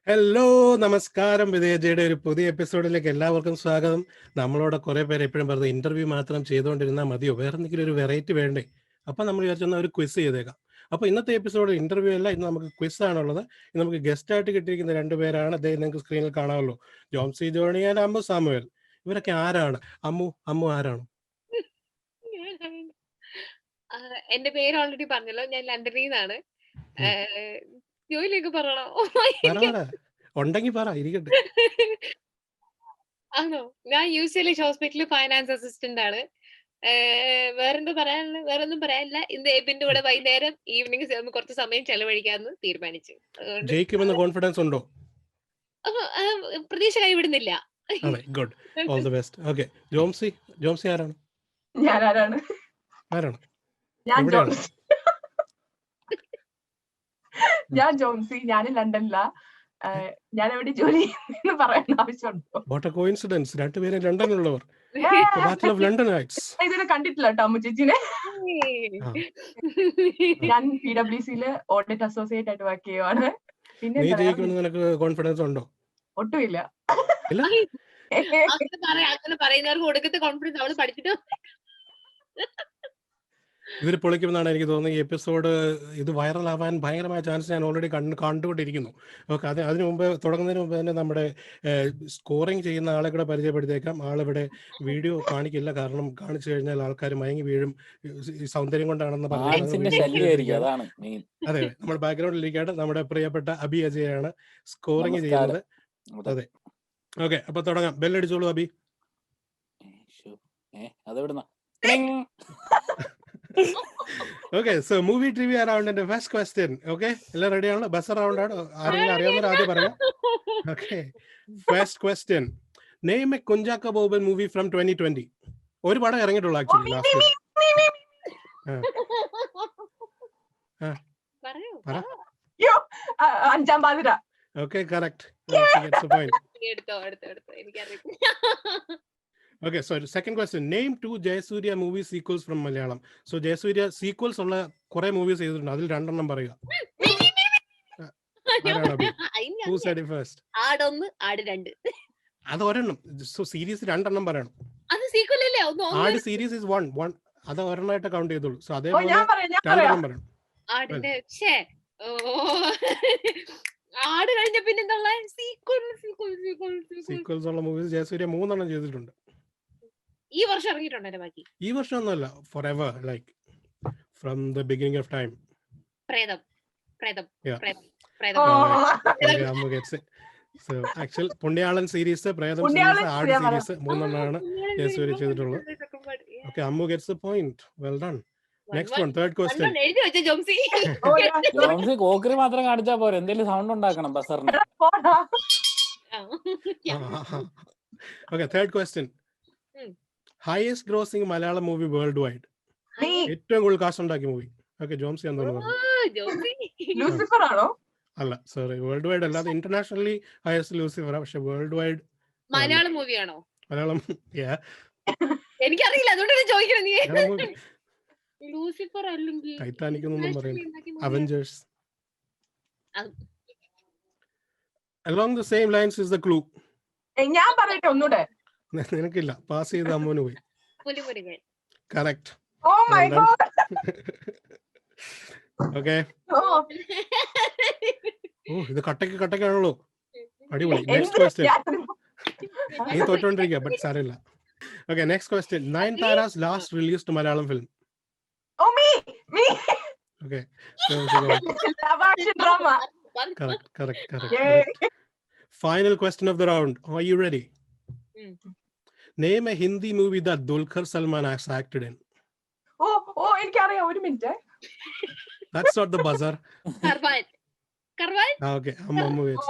Hello, നമസ്കാരം. വിജയജയുടെ ഒരു പുതിയ എപ്പിസോഡിലേക്ക് എല്ലാവർക്കും സ്വാഗതം. നമ്മളോട് കുറെ പേര് എപ്പോഴും പറഞ്ഞത് ഇന്റർവ്യൂ മാത്രം ചെയ്തുകൊണ്ടിരുന്നാൽ മതിയോ, വേറെ എന്തെങ്കിലും ഒരു വെറൈറ്റി വേണ്ടേ? അപ്പം നമ്മൾ വിചാരിച്ചെന്നാൽ ഒരു ക്വിസ് ചെയ്തേക്കാം. അപ്പോൾ ഇന്നത്തെ എപ്പിസോഡ് ഇന്റർവ്യൂ അല്ല, ഇന്ന് നമുക്ക് ക്വിസ് ആണുള്ളത്. ഇന്ന് നമുക്ക് ഗസ്റ്റ് ആയിട്ട് കിട്ടിയിരിക്കുന്ന രണ്ടുപേരാണ്. അദ്ദേഹം നിങ്ങൾക്ക് സ്ക്രീനിൽ കാണാമല്ലോ, ജോംസി ജോണി ആൻഡ് അമ്മു സാമുവൽ. ഇവരൊക്കെ ആരാണ്? അമ്മു ആരാണ്? എന്റെ പേര് ഓൾറെഡി പറഞ്ഞല്ലോ, ഞാൻ ലണ്ടനിൽ നിന്നാണ്. ജോലിയൊക്കെ പറയണോ? ഉണ്ടെങ്കിൽ പറ, ഇരിക്കട്ടെ. ആണോ? ഞാൻ UCLH ഹോസ്പിറ്റലിൽ ഫൈനാൻസ് അസിസ്റ്റന്റ് ആണ്. വേറെന്താ പറയാനുള്ള? വേറൊന്നും പറയാനില്ല. ഇന്ന് എബിന്റെ കൂടെ വൈകുന്നേരം ഈവനിങ് കുറച്ച് സമയം ചെലവഴിക്കാന്ന് തീരുമാനിച്ചു. ജയിക്കുമെന്ന് കോൺഫിഡൻസ് ഉണ്ടോ? പ്രതീക്ഷ കൈവിടുന്നില്ല. Good, all the best. Okay, Jomsy ആരാണ്? ഞാൻ ആരാണ്? ഞാൻ ജോംസി. ഞാൻ ലണ്ടനിലാ. ഞാൻ എവിടെ ജോലി ചെയ്യുന്നു പറയേണ്ട ആവശ്യമുണ്ടോ? വാട്ട് എ കോയിൻസിഡൻസ്, രണ്ടുപേരും ലണ്ടനിലുള്ളവർ. Battle of London knights. ഇതുവരെ കണ്ടിട്ടില്ല കേട്ടോ അമ്മു ചേച്ചിനെ. ഞാൻ PwCയില് ഓഡിറ്റ് അസോസിയേറ്റ് ആയിട്ട് വർക്ക് ചെയ്യുവാണ്. പിന്നെ നീ ജയിക്കുമെന്ന് നിനക്ക് കോൺഫിഡൻസ് ഉണ്ടോ? ഒട്ടുമില്ല. അങ്ങനെ പറയുന്നവർക്ക് കൊടുക്കത്തെ കോൺഫിഡൻസ് അവള് പഠിച്ചിട്ട് ഇവര് പൊളിക്കുമെന്നാണ് എനിക്ക് തോന്നുന്നത്. ഈ എപ്പിസോഡ് ഇത് വൈറലാവാൻ ഭയങ്കരമായ ചാൻസ് ഞാൻ ഓൾറെഡി കണ്ടുകൊണ്ടിരിക്കുന്നു. ഓക്കെ, അതിന് മുമ്പ് തുടങ്ങുന്നതിന് മുമ്പ് തന്നെ നമ്മുടെ സ്കോറിങ് ചെയ്യുന്ന ആളെ കൂടെ പരിചയപ്പെടുത്തിയേക്കാം. ആളിവിടെ വീഡിയോ കാണിക്കില്ല, കാരണം കാണിച്ചു കഴിഞ്ഞാൽ ആൾക്കാർ മയങ്ങി വീഴും. ഈ സൗന്ദര്യം കൊണ്ടാണെന്ന് പറഞ്ഞു. അതെ, നമ്മുടെ ബാക്ക്ഗ്രൗണ്ടിൽ ഇരിക്കാണ്ട് നമ്മുടെ പ്രിയപ്പെട്ട അബി അജയാണ് സ്കോറിങ് ചെയ്യുന്നത്. അതെ, ഓക്കെ, അപ്പൊ തുടങ്ങാം. ബെല്ലടിച്ചോളൂ Abi. Okay, so movie trivia round and the first question. Okay, എല്ലാം റെഡി ആണല്ലോ? ബസ് റൗണ്ട് ആണ്. ആരെങ്കിലും അറിയാവുന്ന ആദ്യം പറയാം. Okay, first question. Name a Kunchacko Boban movie from 2020. ഒരു പടം ഇറങ്ങിയിട്ടുള്ളൂ ആക്ച്വലി ലാസ്റ്റ്. അഞ്ചാം പാതിര. Okay, correct. Gets the point. Okay, so second question. Name 2 Jayasuriya movie sequels from Malayalam. So Jayasuriya sequels ഉള്ള കുറെ മൂവീസ് ചെയ്തിട്ടുണ്ട്, അതിൽ രണ്ടെണ്ണം പറയുക. Who said it first? ആടൊന്ന്, ആട് രണ്ട്. അത് ഒരെണ്ണം. സോ സീരീസ് രണ്ടെണ്ണം പറയണം. അത് സീക്വൽ അല്ലേ? ആട് സീരീസ് ഇസ് വൺ. അത് ഒരെണ്ണമായിട്ട് കൗണ്ട് ചെയ്തോളൂ. സോ അതേപോലെ രണ്ടെണ്ണം പറയണം. ആടിന്റെ ആട് കഴിഞ്ഞ പിന്നെന്താ സീക്വൽസ് ഉള്ള മൂവീസ് ജയസൂര്യ 3 എണ്ണം ചെയ്തിട്ടുണ്ട്. ഈ വർഷം ഇറങ്ങിയിട്ടുണ്ട്. ബാക്കി ഈ വർഷം ഒന്നുമല്ല, for ever, like from the beginning of time. പ്രേതം. So actual പുണ്യാളൻ സീരീസ്, പ്രേതം സീരീസ്, ആട് സീരീസ് 3 എണ്ണമാണ് ജയസൂര്യ ചെയ്തിട്ടുള്ളത്. Okay, Ammu gets the point. Well done. Next one, third question. Jomsy cookery മാത്രം കാണിച്ചാ പോരെ, എന്തെങ്കിലും സൗണ്ട് ഉണ്ടാക്കണം ബസറിന്. Okay, third question. Highest grossing Malayalam movie worldwide. ഏറ്റവും കൂടുതൽ കാശ് ഉണ്ടാക്കിയ മൂവി. ഓക്കെ, ജോംസി എന്താണ് പറഞ്ഞത്? ലൂസിഫർ ആണോ? അല്ല, സോറി, വേൾഡ് വൈഡ് അല്ലാതെ ഇന്റർനാഷണലി ഹയസ്റ്റ് ലൂസിഫർ, പക്ഷെ വേൾഡ് വൈഡ് മലയാളം മൂവിയാണോ? മലയാളം. എനിക്കറിയില്ല, അതുകൊണ്ടാണ് ചോദിക്കുന്നത്. ലൂസിഫർ അല്ലെങ്കിൽ ടൈറ്റാനിക് എന്നൊന്നും പറയുന്നു. Avengers. Along the same lines is the clue. ഞാൻ പറയട്ടെ ഒന്നുകൂടെ? നിനക്കില്ല, പാസ് ചെയ്ത് അമ്മുവിന് പോയി. Correct. Oh my God. Okay, ഇത് കട്ടക്കാണല്ലോ. അടിപൊളി. Next question. നീ തോറ്റോണ്ടിരിക്കുക, ബട്ട് സാരമില്ല. Okay, next question. Nayanthara's last released Malayalam film. Oh, me. Okay. So drama. Correct. Final question of the round. Are you ready? Name a Hindi movie that Dulquer Salman has acted in. Oh, എനിക്കറിയാം. ഒരു minute. That's not the buzzer. Karwan. Okay, Ammu waits.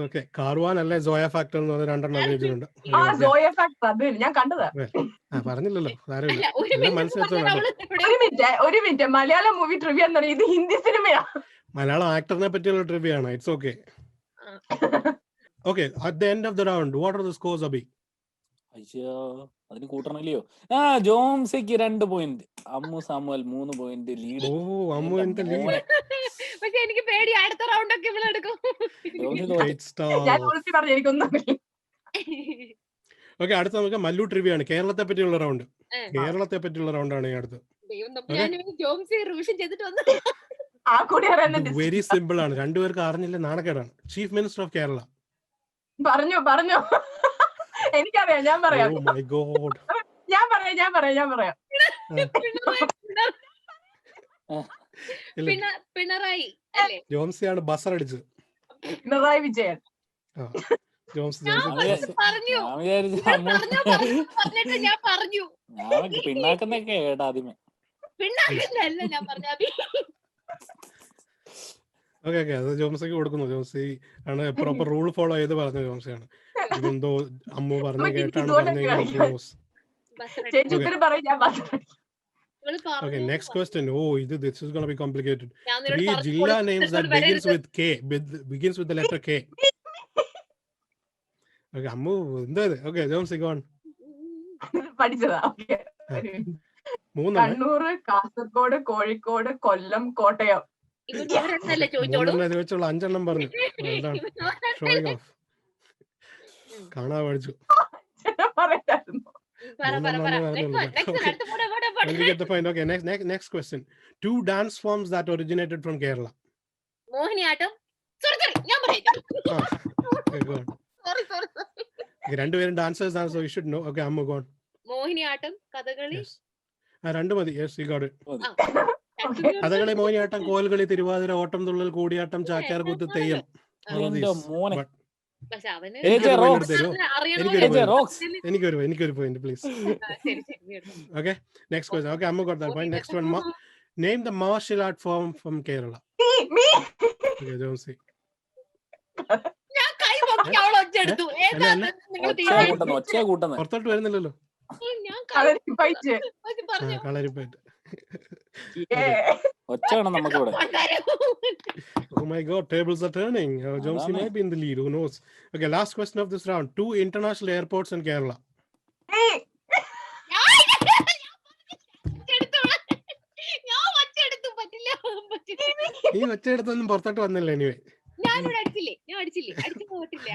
Okay, Karwan അല്ലേ soya factor എന്ന് പറഞ്ഞ രണ്ടെണ്ണം അഭിനയിച്ചിട്ടുണ്ട്. Soya factor അത് ഞാൻ കണ്ടതാ. പറഞ്ഞില്ലല്ലോ, സാരമില്ല, മനസ്സിലാച്ചോ. ഒരു മിനിറ്റ്. മലയാളം മൂവി ട്രിവിയ എന്ന് പറയുന്നത് ഹിന്ദി സിനിമയാ. മലയാളം ആക്ടറിനെ പറ്റിയുള്ള ട്രിവിയ ആണ്. It's okay. Okay, at the end of the round, what are the scores, Abhi? അയ്യോ, അതിന് കൂട്ടണല്ലയോ. ജോംസിക്ക് 2 point, Ammu Samuel 3 point lead. Ammu എന്താ ലീഡ്? പക്ഷെ എനിക്ക് പേടി അടുത്ത റൗണ്ട് ഒക്കെ ഇവളെടുക്കും. ജോംസി തോറ്റ്. Great ഞാൻ stuff. ഓൾറെഡി പറഞ്ഞു എനിക്കൊന്നും ഓക്കെ, അടുത്ത നമുക്ക് മല്ലു ട്രിവിയ ആണ്. കേരളത്തെ പറ്റിയുള്ള റൗണ്ട്. ഏ. കേരളത്തെ പറ്റിയുള്ള റൗണ്ടാണ് ഈ അടുത്ത്. ദൈവം തമ്പുരാനെ, ജോംസി റിവിഷൻ ചെയ്തിട്ട് വന്നു. ആ കൂടി അറിയാൻ വെരി സിമ്പിൾ ആണ്. രണ്ടുപേർക്ക് അറിഞ്ഞില്ല നാണക്കേടാണ്. Chief minister of Kerala. പറഞ്ഞു എനിക്കറിയാം. ഞാൻ പറയാം ഓ മൈ ഗോഡ്. ഞാൻ പറയാം പിണറായി അല്ലേ? ജോംസിയാണ് ബസർ അടിച്ചത്. പിണറായി വിജയൻ. ജോംസ് ഞാൻ പറഞ്ഞു ഞാൻ വിചാരിച്ചു പറഞ്ഞിട്ട് ഞാൻ പറഞ്ഞു ഞാൻ പിണ്ണാക്കുന്നൊക്കെ കേട്ടാ ആദ്യമേ. പിണ്ണാക്കല്ല ഞാൻ പറഞ്ഞ അഭി. ഓക്കെ അത് ജോംസിക്ക് കൊടുക്കുന്നു. ജോംസി ആണ് പ്രോപ്പർ റൂൾ ഫോളോ ചെയ്ത് പറഞ്ഞ ജോംസിയാണ്. ഇതെന്തോ അമ്മു പറഞ്ഞു കേട്ടാണ് പറഞ്ഞത്. ചേച്ചി ഉത്തരം പറയും, ഞാൻ Okay, next question. Oh, this is going to be complicated. ഞാൻ നിന്നോട് 3 പറഞ്ഞു Jilla names that കൊടുത്തിട്ട് begins വരരുത്. with K. Begins with the letter K. Okay, Ammu, എന്താ ഇത്? Okay, Jomsi, go on. പഠിച്ചതാ. മൂന്നെണ്ണം. കണ്ണൂർ, കാസർഗോഡ്, കോഴിക്കോട്, കൊല്ലം, കോട്ടയം. ഇവൻ ഒരെണ്ണല്ലേ ചോദിച്ചോളൂ. മൂന്നെണ്ണം വെച്ചുള്ള 5 എണ്ണം പറഞ്ഞു. Showing of. കാണാ പഠിച്ചു. പറയണ്ടായിരുന്നു. When we get the point. Okay, next question. 2 dance forms that originated from Kerala. Mohiniyattam. Sorry ഞാൻ പറയാം. Okay, go on. Sorry Okay, രണ്ടുപേരും dancers ആണ്, so you should know. Okay, Ammu, go on. Mohiniyattam, Kathakali. Yes. രണ്ടു മതി. Yes, you got it. Okay. Kathakali, Mohiniyattam, കോൽകളി, തിരുവാതിര, ഓട്ടം തുള്ളൽ, Koodiyattam, Chakyarkoothu, Theyyam. All of എന്റെ these. മോനെ. But പക്ഷെ അവന് എനിക്കൊരു rocks. point തരുമോ? അറിയണമല്ലോ. റോക്സ്. എനിക്കൊരു point, please. ശരി നീ എടുത്തോ. Okay, next question. Okay, Ammu got that point. Next one. Name the martial art form from Kerala. Me. Okay, Jomsi. ഞാൻ കൈ പൊക്കി അവൾ ഒച്ചെടുത്തു. ഏതാ അല്ല. നിങ്ങൾ ഒച്ചയാ കൂട്ടുന്നത്. പുറത്തോട്ട് വരുന്നില്ലല്ലോ. ഞാൻ കളരി ഫൈറ്റ്. പറഞ്ഞു. കളരിപ്പയറ്റ്. ഒച്ച വേണം നമുക്ക് ഇവിടെ. Oh my God, tables are turning. Jomsi Adame. might be in the lead. Who knows? Okay, last question of this round. 2 international airports in Kerala. ഞാൻ ഒച്ചെടുത്തു. പറ്റില്ല. ഈ ഒച്ചയെടുത്തൊന്നും പുറത്തോട്ട് വന്നില്ല anyway. ഞാനിവിടെ അടിച്ചില്ലേ? ഞാൻ അടിച്ചില്ലേ? അടിച്ചു പോയിട്ടില്ല.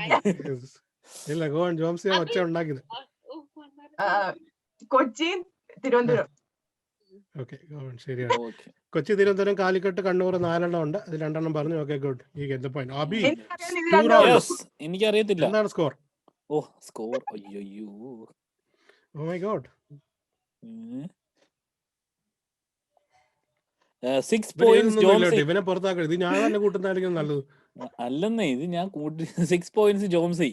Yes. ഇല്ല, go on. Jomsi ഒച്ച ഉണ്ടാക്കിയത്. Kochi, Thiruvananthapuram. Okay, go on. ശരിയാണ്. Okay. കൊച്ചി, തിരുവനന്തപുരം, കാലിക്കട്ട്, കണ്ണൂർ 4 എണ്ണം ഉണ്ട്. അത് 2 എണ്ണം പറഞ്ഞു. Okay, good. You get the point. Abhi, എനിക്കറിയാൻ ഇത് 2 രണ്ടും rounds. Yes, എനിക്കറിയത്തില്ല. എന്താണ് സ്കോർ? ഓ സ്കോർ അയ്യോ. Oh my God. 6 points Jomsy. ഇവനെ പുറത്താക്കരുത്. ഇത് ഞാൻ തന്നെ കൂട്ടുന്നതായിരിക്കും നല്ലത്. അല്ലെന്നേ ഇത് ഞാൻ കൂട്ടി. 6 points Jomsy,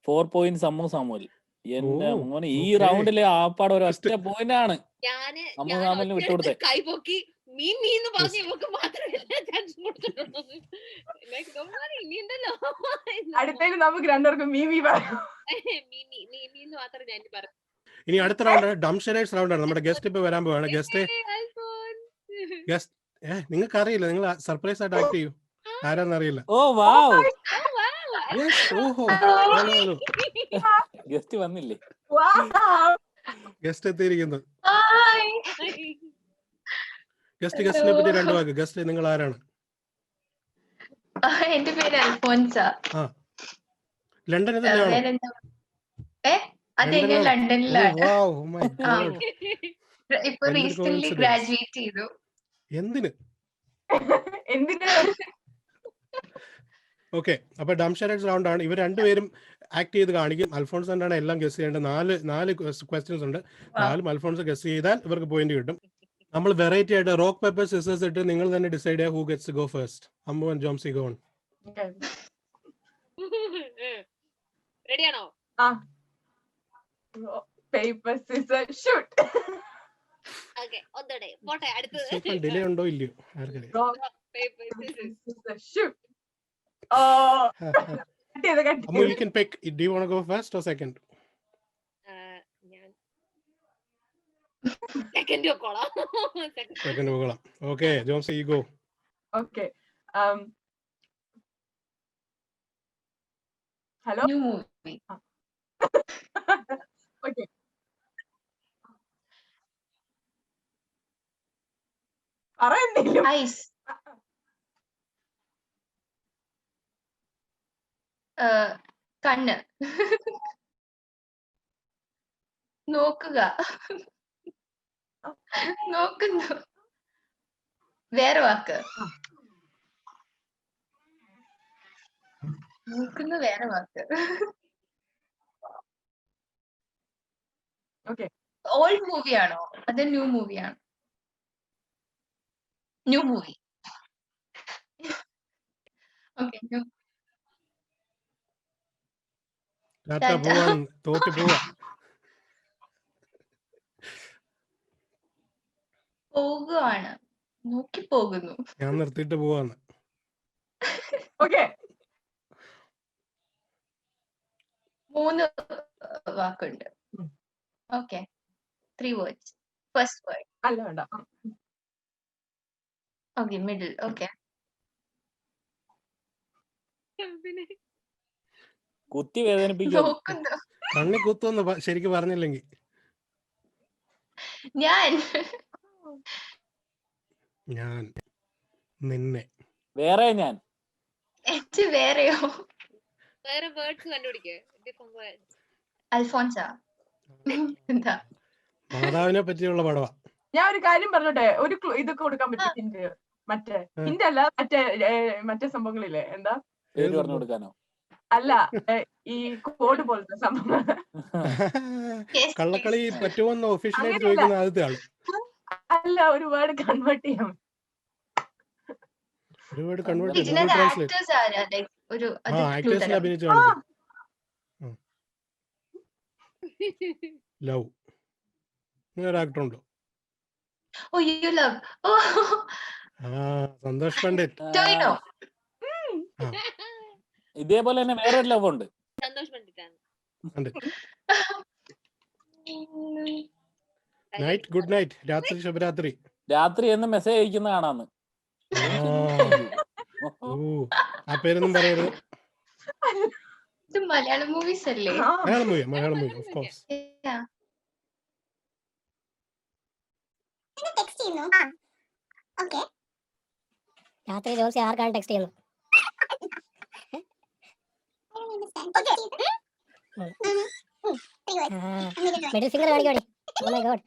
4 points Ammu Samuel. എന്റെ മോനെ ഈ okay. റൗണ്ടിലെ ആപ്പാട് ഒരു ഒറ്റ പോയിന്റ് ആണ്. ഞാന് അമ്മു സാമുവലിന് വിട്ടുകൊടുത്തേ. കൈ പൊക്കി മീ എന്ന് പറഞ്ഞ് ഇവക്ക് മാത്രമല്ല ചാൻസ് കൊടുത്തിട്ടുള്ളത്. ഇനിയുണ്ടല്ലോ അടുത്തേക്ക് നമുക്ക് രണ്ടുപേർക്കും മീമി പറയാം. മീ എന്ന് മാത്രം ഞാൻ പറഞ്ഞു. ഇനി അടുത്ത റൗണ്ട് ഡംഷനേഴ്സ് റൗണ്ട് ആണ്. നമ്മുടെ ഗസ്റ്റ് ഇപ്പൊ വരാൻ പോവാണ്. ഗസ്റ്റ് നിങ്ങൾക്ക് അറിയില്ല, നിങ്ങൾ സർപ്രൈസ് ആയിട്ട് ആക്ട് ചെയ്യൂ. ആരാന്നറിയില്ല. ഓ വാവ്, ഓഹോ, ഗസ്റ്റ് വന്നില്ലേ? ഗസ്റ്റ് എത്തിയിരിക്കുന്നു. ഗസ്റ്റിനെ പറ്റി 2 വാക്ക്. ഗസ്റ്റ് നിങ്ങൾ ആരാണ്? എന്റെ പേര് അൽഫോൻസ. ലണ്ടനിൽ തന്നെയാണോ? അതെ, ഞാൻ ലണ്ടനിലാണ്. ഇപ്പൊ റീസെന്റ് ഗ്രാജുവേറ്റ് ചെയ്തു. എന്തിന്? ഓക്കെ, അപ്പൊ ഡംഷനേഴ്സ് റൗണ്ട് ആണ്. ഇവർ രണ്ടുപേരും ആക്ട് ചെയ്ത് കാണിക്കും. അൽഫോൺസ് ആണ് എല്ലാം ഗസ് ചെയ്യേണ്ടത്. 4 ക്വസ്റ്റ്യൻസ് ഉണ്ട്. 4 അൽഫോൺസ് ഗസ് ചെയ്താൽ ഇവർക്ക് പോയിന്റ് കിട്ടും. നമ്മൾ വെറൈറ്റി ആയിട്ട് റോക്ക് പേപ്പർ സിസേഴ്സ് ഇട്ട് നിങ്ങൾ തന്നെ ഡിസൈഡ് ചെയ്യുക who gets to go first. Ammu and Jomsy go on. റെഡിയാണോ? Paper scissor shoot. ഓക്കേ, ഒന്നൂടെ പോട്ടെ. അടുത്തത് ഡിലേ ഉണ്ടോ ഇല്ലയോ ആർക്കറിയാം. Paper scissors shoot. Ammu, you can pick. Do you want to go first or second? ഞാൻ സെക്കൻഡ് നോക്കോളാം. Second പോകണം. Okay, Jomsi, you go. Okay. Hello? New movie. Okay. Ice. കണ്ണ്. നോക്കുക. നോക്കുന്നു. വേറെ വാക്ക്. നോക്കുന്നു വേറെ വാക്ക്. ഓക്കെ ഓൾഡ് മൂവിയാണോ അത് ന്യൂ മൂവിയാണോ? New movie. Okay. Tata tata. പോവാൻ തോറ്റു പോവാ. പോകുകയാണ്. നോക്കി പോകുന്നു. ഞാൻ നിർത്തിയിട്ട് പോവാന്ന്. ഓക്കെ 3 വാക്കുണ്ട്. ഉം. Okay 3 words. First word. അല്ല വേണ്ട ഓക്കെ മിഡിൽ. ഓക്കെ പിന്നെ കുത്തി വേദനിപ്പിക്കും. നോക്കുന്നു. കണ്ണി കുത്തൊന്ന് ശരിക്കും പറഞ്ഞില്ലെങ്കിൽ. ഞാൻ ഞാൻ നിന്നെ വേറെ ഞാൻ എച്ച് വേറെയോ? വേറെ വേർഡ്സ് കണ്ടുപിടിക്കേ. അൽഫോൻസ. എന്താ മാതാവിനെ പറ്റിയുള്ള പടവാ. ഞാൻ ഒരു കാര്യം പറഞ്ഞോട്ടെ, ഒരു ഇതൊക്കെ കൊടുക്കാൻ പറ്റും ഹിന്റ്. മറ്റേ ഹിന്റ് അല്ല, മറ്റേ സംഭവങ്ങളില്ലേ, എന്താ പേര് പറഞ്ഞു കൊടുക്കാനോ? അല്ല ഈ കോഡ് പോലത്തെ സംഭവം. കള്ളക്കളി പറ്റുമെന്ന് ഒഫീഷ്യലായിട്ട് അങ്ങനെയല്ല. ചോദിക്കുന്ന ആദ്യത്തെ ആള്. അല്ല, ഒരു വേർഡ് കൺവേർട്ട് ചെയ്യാം. ഒരുപാട് കൺവേർട്ട് ഇതിനകത്ത് ട്രാൻസ്ലേറ്റ്. ആക്ടേഴ്സ് ആരാ? ലൈക് ഒരു അത് clue ആക്ടേഴ്സിനെ തരാം. അഭിനയിച്ചു കാണിക്കും. ലവ് ഇങ്ങനെ ഒരു ആക്ടർ ഉണ്ടോ? ഓ യു ലവ്. ഓ സന്തോഷ് പണ്ഡിറ്റ്. ടോയിനോ. ഇതേപോലെ തന്നെ വേറെ ഒരു ലവ് ഉണ്ട്. സന്തോഷ് പണ്ഡിറ്റാണ്. നൈറ്റ് ഗുഡ് നൈറ്റ്, രാത്രി ശുഭരാത്രി. രാത്രി എന്ന് മെസ്സേജ് അയക്കുന്ന കാണാന്ന്. ആ പേരൊന്നും പറയരുത്. ഇത് മലയാളം മൂവീസ് അല്ലേ? Malayalam movie of course. Yeah. രാത്രി ജോസി ആർക്കാണ് ടെക്സ്റ്റ് ചെയ്യുന്നത്? മിഡിൽ ഫിംഗർ കാണിക്കോടി. Oh my god.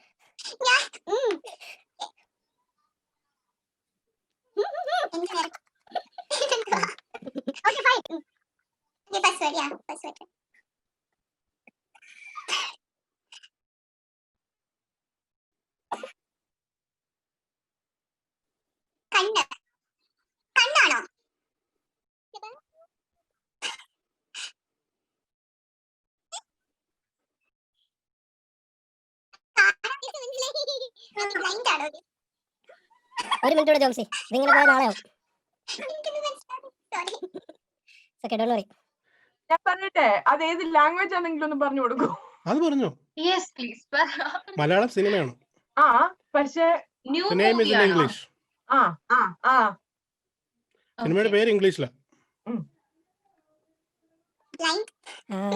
ഒരു മിനിറ്റ് കൂടെ ജോംസി, ഇതിങ്ങനെ പോയ നാളെ ആവും. Okay don't worry. ഞാൻ പറഞ്ഞിട്ടെ, അത് ഏത് ലാംഗ്വേജ് ആണെങ്കിലും ഒന്ന് പറഞ്ഞു കൊടുക്കൂ. അത് പറഞ്ഞോ? Yes please. മലയാളം സിനിമയാണ്. പക്ഷേ ന്യൂ നെയിം ഇസ് ഇൻ മൂവിയാണോ? ഇംഗ്ലീഷ്. സിനിമയുടെ പേര് ഇംഗ്ലീഷിലാ.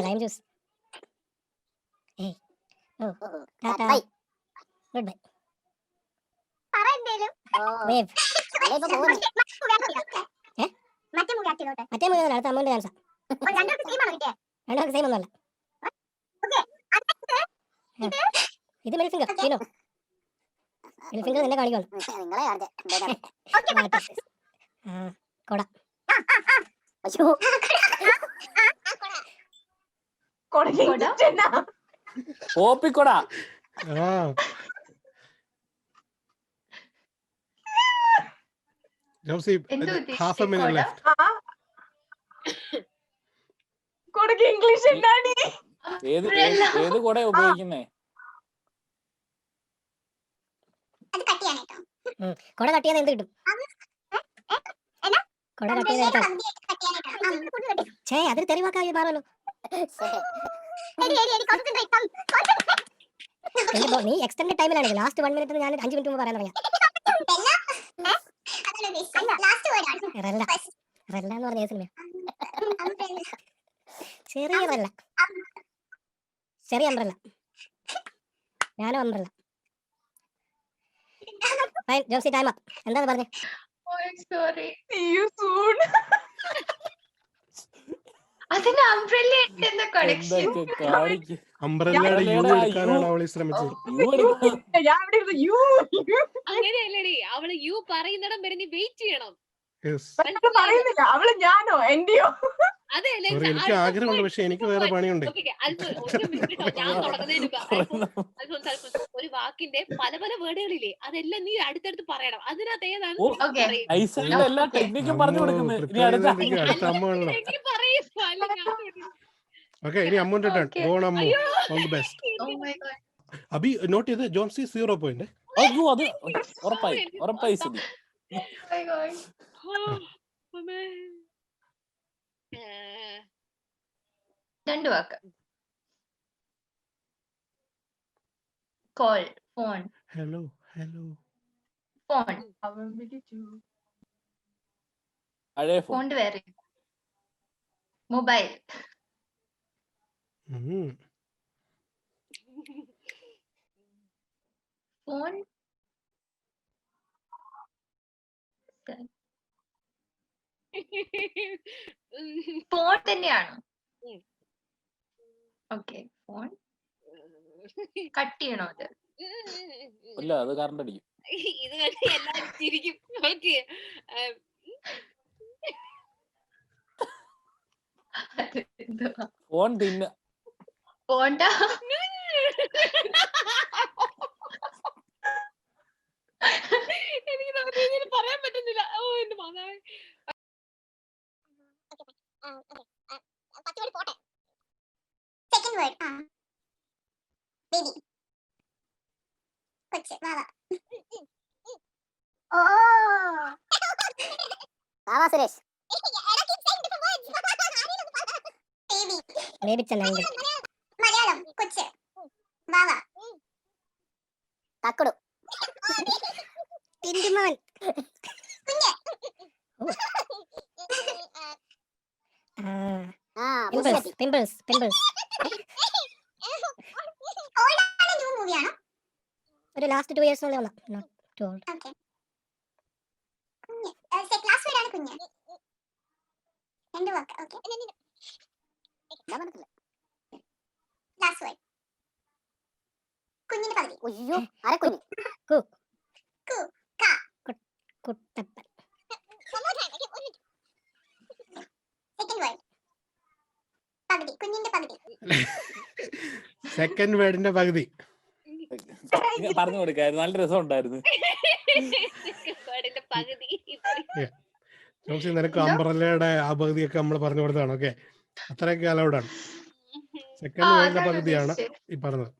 Lime juice. Oh tata bye good bye. Wave മറ്റേ മൂവി അടുത്ത അമ്മൂന്റെ ചാൻസാ. രണ്ടാൾക്ക് സെയിം ഒന്നുമല്ല. ഇത് മിഡിൽ ഫിംഗർ. ഫീനോ മിഡിൽ ഫിംഗർ നിന്നെ കാണിക്കണം. കൊട. അയ്യോ ഓപ്പിക്കൊട. Josy half a minute left. കൊടക്ക് ഇംഗ്ലീഷ് എന്താണ്? ഏത് കൊട ഉപയോഗിക്കുന്നേ? കൊട കട്ട് ചെയ്യാൻ എന്ത് കിട്ടും? കൊട കട്ട് ചെയ്ത് അതിന് തെളിവാക്കായി മാറല്ലോ. നീ എക്സ്റ്റൻഡ് ടൈമിലാണ്. ലാസ്റ്റ് 1 മിനിറ്റ് ഞാൻ 5 മിനിറ്റ് മുമ്പ് പറയാൻ തുടങ്ങിയ. റെല്ല എന്ന് പറഞ്ഞ സിനിമ. ചെറിയ റെല്ല, ചെറിയ അംബ്രല്ല. ഞാനും umbrella. Fine Josy time up. എന്താണ് പറഞ്ഞേ? സോറി. See you soon. അത് അംബ്രല്ല എന്താ കണക്ഷൻ? എന്തൊക്കെ കാണിക്കും. അംബ്രല്ലയുടെ യു അംബ്രല്ലയുടെ എടുക്കാനാണ് അവൾ ശ്രമിച്ചത്. യു എടുക്കണം. ഞാൻ ഇവിടെ ഇരുന്ന് യു അങ്ങനെയല്ലടി, അവള് യു പറയുന്നിടം വരെ നീ വെയിറ്റ് ചെയ്യണം. Yes. പക്ഷെ പറയുന്നില്ല. അവള് ഞാനോ എന്റെയോ? അതെ Sorry, എനിക്ക് ആഗ്രഹമുണ്ട്, പക്ഷെ എനിക്ക് വേറെ പണിയുണ്ട്. ഞാൻ തുടങ്ങുന്നതിന് മുമ്പ് അൽഫോൻസ്, ഒരു വാക്കിന്റെ പല പല വേർഡുകളില്ലേ, അതെല്ലാം നീ അടുത്തടുത്ത് പറയണം. അതിനകത്ത് ഏതാണ് ഓ, Okay. ഐസയുടെ എല്ലാ ടെക്നിക്കും പറഞ്ഞു കൊടുക്കുന്നത്. ഇനി അടുത്ത അടുത്ത അമ്മയാണല്ലോ. എനിക്ക് പറയുന്നു, അല്ല ഞാൻ ഓക്കെ, ഇനി അമ്മുന്റെ turn. Okay. Go on Ammu. അയ്യോ. All the best. Oh my god. Abhi note ചെയ്ത് ജോൺസി 0 പോയിന്റ്. അയ്യോ, അത് ഉറപ്പായി സ്ഥിതി. Oh my god. രണ്ട് വാക്ക്. Call, phone, hello hello. Phone, അവൻ വിളിച്ചു. പഴയ ഫോൺ. ഫോണിന്റെ വേറെ. മൊബൈൽ, ഫോൺ, ഫോൺ തന്നെയാണോ? ഓക്കെ, ഫോൺ കട്ട് ചെയ്യണോ അത്? ഇല്ല, അത് കറണ്ട് അടിക്കും. ഇത് കണ്ട് എല്ലാവരും ചിരിക്കും. ഓക്കെ, ഫോൺ തിന്ന. പോണ്ട. എനിക്ക് നല്ല രീതിയിൽ പറയാൻ പറ്റുന്നില്ല. ഓ എന്റെ മാതാവേ. സെക്കൻഡ് വേർഡ് ബേബി കൊച്ച് വാവ. ഓ വാവ സുരേഷ്. ബേബി മലയാളം കൊച്ച് വാവ. തക്കുടു ടിന്റുമോൻ കുഞ്ഞ്. പിമ്പിൾസ് ഒരു ലാസ്റ്റ് 2 years വന്ന നോട്ട് ടു ഓൾഡ്. ഓക്കേ, കുഞ്ഞ് ക്ലാസ് വേർഡ് ആണ് കുഞ്ഞ്. രണ്ട് വാക്ക്. ഓക്കേ, ലാസ്റ്റ് വേർഡ് കുഞ്ഞിന്റെ പകുതി. അയ്യോ, അരക്കുഞ്ഞ്. കു കു കാ കുട്ടപ്പൻ. സെക്കൻഡ് വേർഡ് പകുതി, കുഞ്ഞിന്റെ പകുതി. സെക്കൻഡ് വേർഡിന്റെ പകുതി. പറഞ്ഞു കൊടുക്കായിരുന്നു, നല്ല രസം ഉണ്ടായിരുന്നു. പകുതി. ജോൺസി, നിനക്ക് അംബ്രല്ലയുടെ ആ പകുതിയൊക്കെ നമ്മൾ പറഞ്ഞു കൊടുത്താണ്. ഓക്കെ, അത്രയൊക്കെ അലൗഡാണ്. സെക്കൻഡ് വേർഡിന്റെ പകുതിയാണ് ഈ പറഞ്ഞത്.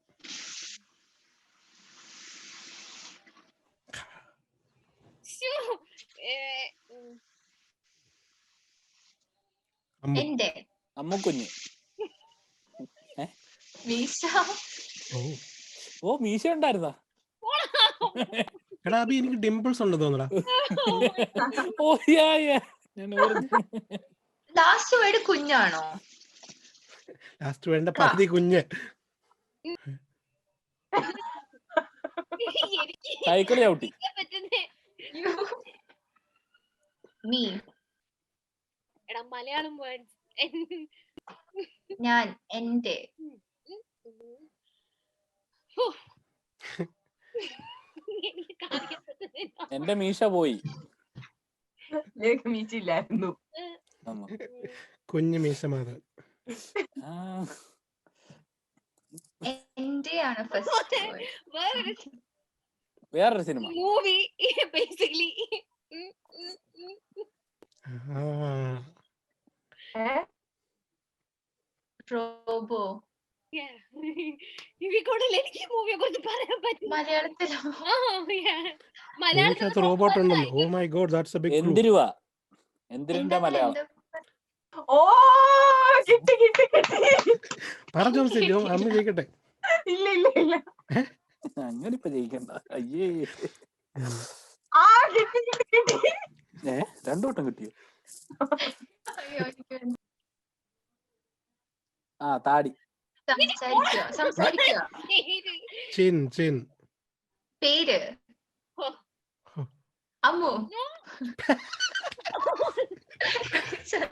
എന്റെ അമ്മുക്കുഞ്ഞ്. മീശ. ഓ, മീശ ഉണ്ടായിരുന്നാ? എടാ അബി, എനിക്ക് ഡിംപിൾസ് ഉണ്ട് തോന്നടാ. ഓ ഞാൻ ലാസ്റ്റ് വേർഡ് കുഞ്ഞാണോ? ലാസ്റ്റ് വേണ്ട പകുതി കുഞ്ഞ്. സൈക്കിൾ ചവിട്ടി. മീ. എടാ മലയാളം വേർഡ്. ഞാൻ, എന്റെ. എന്റെ മീശ പോയി. മീച്ചില്ലായിരുന്നു. കുഞ്ഞു മീശമാധവൻ. എന്റെ ആണ് ഫസ്റ്റ് വേർഡ്. വേറൊരു സിനിമ മൂവി ബേസിക്കലി. റോബോ. എനിക്ക് മൂവിയെ കുറിച്ച് പറയാൻ പറ്റും. മലയാളത്തിലോ? മൂവിക്കകത്ത് റോബോട്ട് ഉണ്ടല്ലോ. Oh my god, that's a big clue. എന്തിരുവാ? എന്തിരിന്റെ മലയാളം? ഓ കിട്ടി കിട്ടി കിട്ടി. പറ ജോൺസി, അമ്മ ജയിക്കട്ടെ. ഇല്ല ഇല്ല ഇല്ല, അങ്ങനെ ഇപ്പൊ ജയിക്കണ്ട. അയ്യേ, ആ കിട്ടി കിട്ടി കിട്ടി. രണ്ടു വട്ടം കിട്ടിയോ? ആ, താടി. സംസാരിക്കുക. Chin chin. പേര് അമ്മു.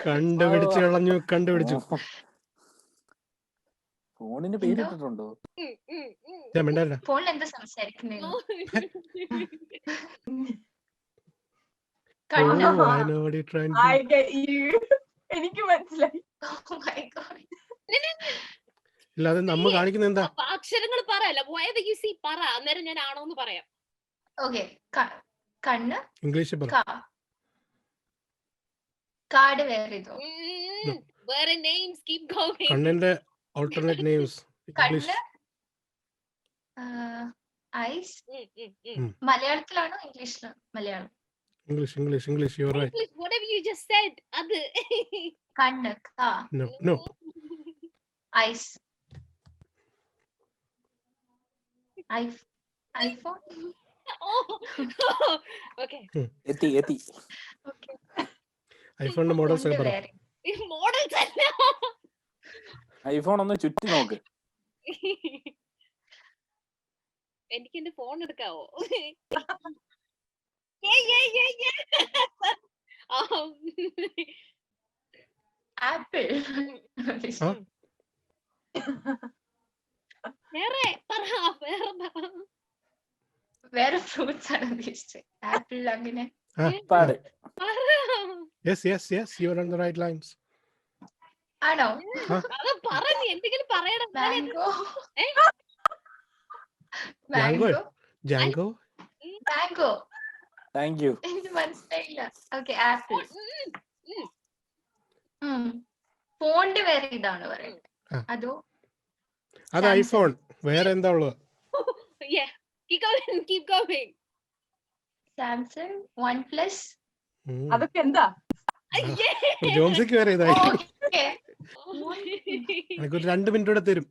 കണ്ടുപിടിച്ചു കളഞ്ഞു, കണ്ടുപിടിച്ചു. ഫോണിന് എന്തോ പേരിട്ടിട്ടുണ്ടോ? ഞാൻ മിണ്ടാതിരാ. ഫോണിൽ എന്താ സംസാരിക്കുന്നേന്ന് ഓ കണ്ണ് I know what you're trying to I do. get you. എനിക്ക് മനസ്സിലായി. Oh my God. ഇല്ല അത് നമ്മ കാണിക്കുന്ന എന്താ? അക്ഷരങ്ങൾ പറയല്ല whatever you see പറ അന്നേരം ഞാൻ ആണോന്ന് പറയാം. Okay. കണ്ണ് ഇംഗ്ലീഷിൽ പറ. കാട് വേറെ ഇതോ വേറെ names keep going. കണ്ണിന്റെ alternate names. English. കണ്ണ് ഐസ് ഉം. മലയാളത്തിലാണോ ഇംഗ്ലീഷിലാണോ? Malayalam. English. You're right. English, whatever you just said അത്. കണ്ണ് No. Eyes iPhone. Okay. എത്തി Okay. ഐഫോണിന്റെ മോഡൽസ് ഒക്കെ പറ. വേറെ മോഡൽസ് അല്ല. ഐഫോൺ ഒന്ന് ചുറ്റി നോക്ക്. എനിക്ക് എന്റെ ഫോൺ എടുക്കാവോ? ആപ്പിൾ. വേറെ പറ. വേറെ ഫ്രൂട്ട്സ് ആണ് ഉദ്ദേശിച്ചത്. ആപ്പിൾ അങ്ങനെ പാട്. Yes. You're on the right lines. ആണോ? അത് പറഞ്ഞു എന്തെങ്കിലും പറയണം. Mango. Mango? Django? Mango. Thank you. എനിക്ക് മനസ്സിലായില്ല. Okay apple. ഫോണിന്റെ വേറെ ഇതാണ് പറയുന്നത്. ആ. അതോ അത് ഐഫോൺ. വേറെ എന്താ ഉള്ളത്? Yeah. Keep going. Samsung, one plus. അതൊക്കെ എന്താ? ജോംസിക്ക് വേറെ ഇതായി. ഓക്കെ. എനിക്കൊരു 2 മിനിറ്റ് കൂടെ തരും.